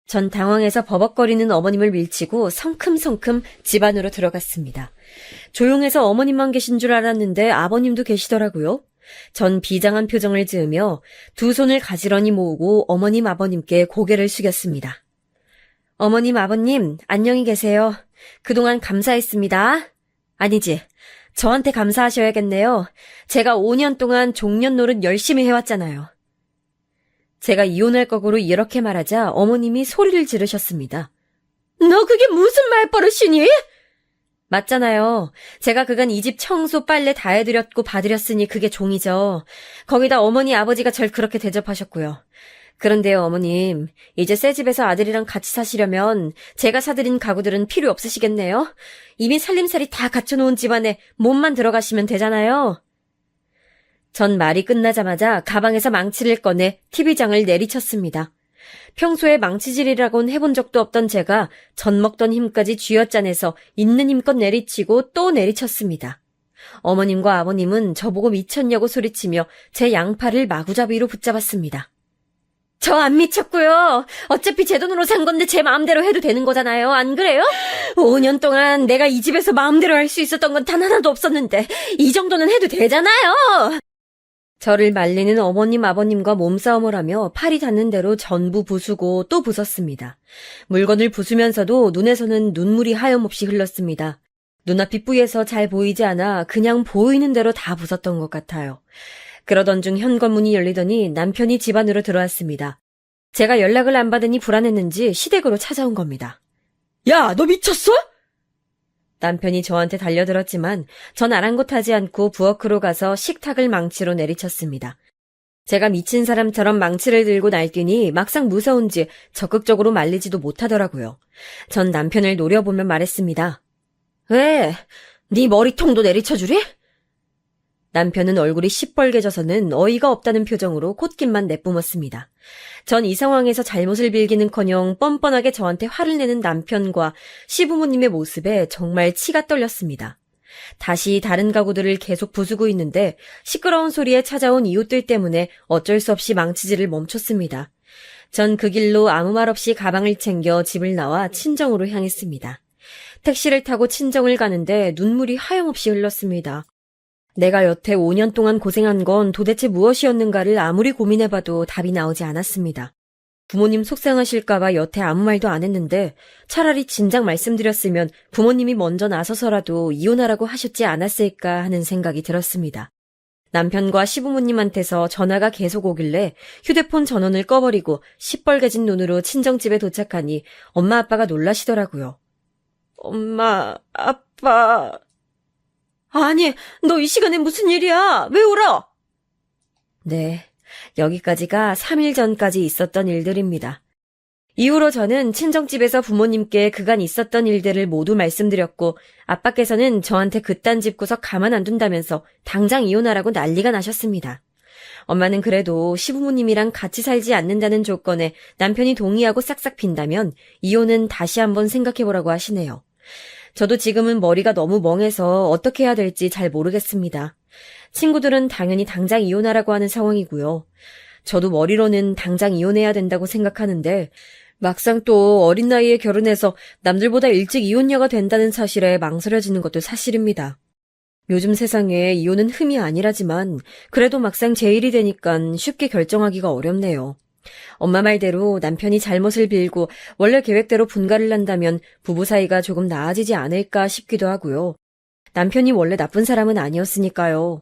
전 당황해서 버벅거리는 어머님을 밀치고 성큼성큼 집 안으로 들어갔습니다. 조용해서 어머님만 계신 줄 알았는데 아버님도 계시더라고요. 전 비장한 표정을 지으며 두 손을 가지런히 모으고 어머님 아버님께 고개를 숙였습니다. 어머님 아버님 안녕히 계세요. 그동안 감사했습니다. 아니지, 저한테 감사하셔야겠네요. 제가 5년 동안 종년 노릇 열심히 해왔잖아요. 제가 이혼할 거고로 이렇게 말하자 어머님이 소리를 지르셨습니다. 너 그게 무슨 말버릇이니? 맞잖아요. 제가 그간 이 집 청소 빨래 다 해드렸고 봐드렸으니 그게 종이죠. 거기다 어머니 아버지가 절 그렇게 대접하셨고요. 그런데요 어머님, 이제 새 집에서 아들이랑 같이 사시려면 제가 사드린 가구들은 필요 없으시겠네요. 이미 살림살이 다 갖춰놓은 집안에 몸만 들어가시면 되잖아요. 전 말이 끝나자마자 가방에서 망치를 꺼내 TV장을 내리쳤습니다. 평소에 망치질이라곤 해본 적도 없던 제가 전 먹던 힘까지 쥐어짜내서 있는 힘껏 내리치고 또 내리쳤습니다. 어머님과 아버님은 저보고 미쳤냐고 소리치며 제 양팔을 마구잡이로 붙잡았습니다. 저 안 미쳤고요. 어차피 제 돈으로 산 건데 제 마음대로 해도 되는 거잖아요. 안 그래요? 5년 동안 내가 이 집에서 마음대로 할 수 있었던 건 단 하나도 없었는데 이 정도는 해도 되잖아요. 저를 말리는 어머님 아버님과 몸싸움을 하며 팔이 닿는 대로 전부 부수고 또 부쉈습니다. 물건을 부수면서도 눈에서는 눈물이 하염없이 흘렀습니다. 눈앞이 뿌예서 잘 보이지 않아 그냥 보이는 대로 다 부쉈던 것 같아요. 그러던 중 현관문이 열리더니 남편이 집 안으로 들어왔습니다. 제가 연락을 안 받으니 불안했는지 시댁으로 찾아온 겁니다. 야, 너 미쳤어? 남편이 저한테 달려들었지만 전 아랑곳하지 않고 부엌으로 가서 식탁을 망치로 내리쳤습니다. 제가 미친 사람처럼 망치를 들고 날뛰니 막상 무서운지 적극적으로 말리지도 못하더라고요. 전 남편을 노려보며 말했습니다. 왜? 네 머리통도 내리쳐주리? 남편은 얼굴이 시뻘개져서는 어이가 없다는 표정으로 콧김만 내뿜었습니다. 전 이 상황에서 잘못을 빌기는커녕 뻔뻔하게 저한테 화를 내는 남편과 시부모님의 모습에 정말 치가 떨렸습니다. 다시 다른 가구들을 계속 부수고 있는데 시끄러운 소리에 찾아온 이웃들 때문에 어쩔 수 없이 망치질을 멈췄습니다. 전 그 길로 아무 말 없이 가방을 챙겨 집을 나와 친정으로 향했습니다. 택시를 타고 친정을 가는데 눈물이 하염없이 흘렀습니다. 내가 여태 5년 동안 고생한 건 도대체 무엇이었는가를 아무리 고민해봐도 답이 나오지 않았습니다. 부모님 속상하실까봐 여태 아무 말도 안 했는데 차라리 진작 말씀드렸으면 부모님이 먼저 나서서라도 이혼하라고 하셨지 않았을까 하는 생각이 들었습니다. 남편과 시부모님한테서 전화가 계속 오길래 휴대폰 전원을 꺼버리고 시뻘개진 눈으로 친정집에 도착하니 엄마 아빠가 놀라시더라고요. 엄마, 아빠. 아니, 너 이 시간에 무슨 일이야? 왜 울어? 네, 여기까지가 3일 전까지 있었던 일들입니다. 이후로 저는 친정집에서 부모님께 그간 있었던 일들을 모두 말씀드렸고 아빠께서는 저한테 그딴 집 구석 가만 안 둔다면서 당장 이혼하라고 난리가 나셨습니다. 엄마는 그래도 시부모님이랑 같이 살지 않는다는 조건에 남편이 동의하고 싹싹 빈다면 이혼은 다시 한번 생각해보라고 하시네요. 저도 지금은 머리가 너무 멍해서 어떻게 해야 될지 잘 모르겠습니다. 친구들은 당연히 당장 이혼하라고 하는 상황이고요. 저도 머리로는 당장 이혼해야 된다고 생각하는데 막상 또 어린 나이에 결혼해서 남들보다 일찍 이혼녀가 된다는 사실에 망설여지는 것도 사실입니다. 요즘 세상에 이혼은 흠이 아니라지만 그래도 막상 제 일이 되니까 쉽게 결정하기가 어렵네요. 엄마 말대로 남편이 잘못을 빌고 원래 계획대로 분가를 난다면 부부 사이가 조금 나아지지 않을까 싶기도 하고요. 남편이 원래 나쁜 사람은 아니었으니까요.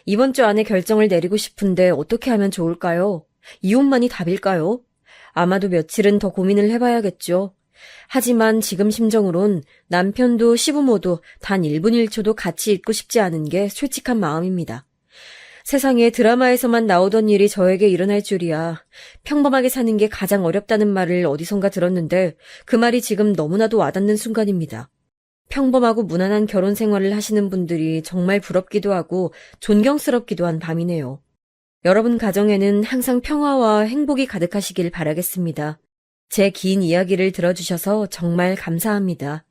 이번 주 안에 결정을 내리고 싶은데 어떻게 하면 좋을까요? 이혼만이 답일까요? 아마도 며칠은 더 고민을 해봐야겠죠. 하지만 지금 심정으론 남편도 시부모도 단 1분 1초도 같이 있고 싶지 않은 게 솔직한 마음입니다. 세상에 드라마에서만 나오던 일이 저에게 일어날 줄이야. 평범하게 사는 게 가장 어렵다는 말을 어디선가 들었는데 그 말이 지금 너무나도 와닿는 순간입니다. 평범하고 무난한 결혼 생활을 하시는 분들이 정말 부럽기도 하고 존경스럽기도 한 밤이네요. 여러분 가정에는 항상 평화와 행복이 가득하시길 바라겠습니다. 제 긴 이야기를 들어주셔서 정말 감사합니다.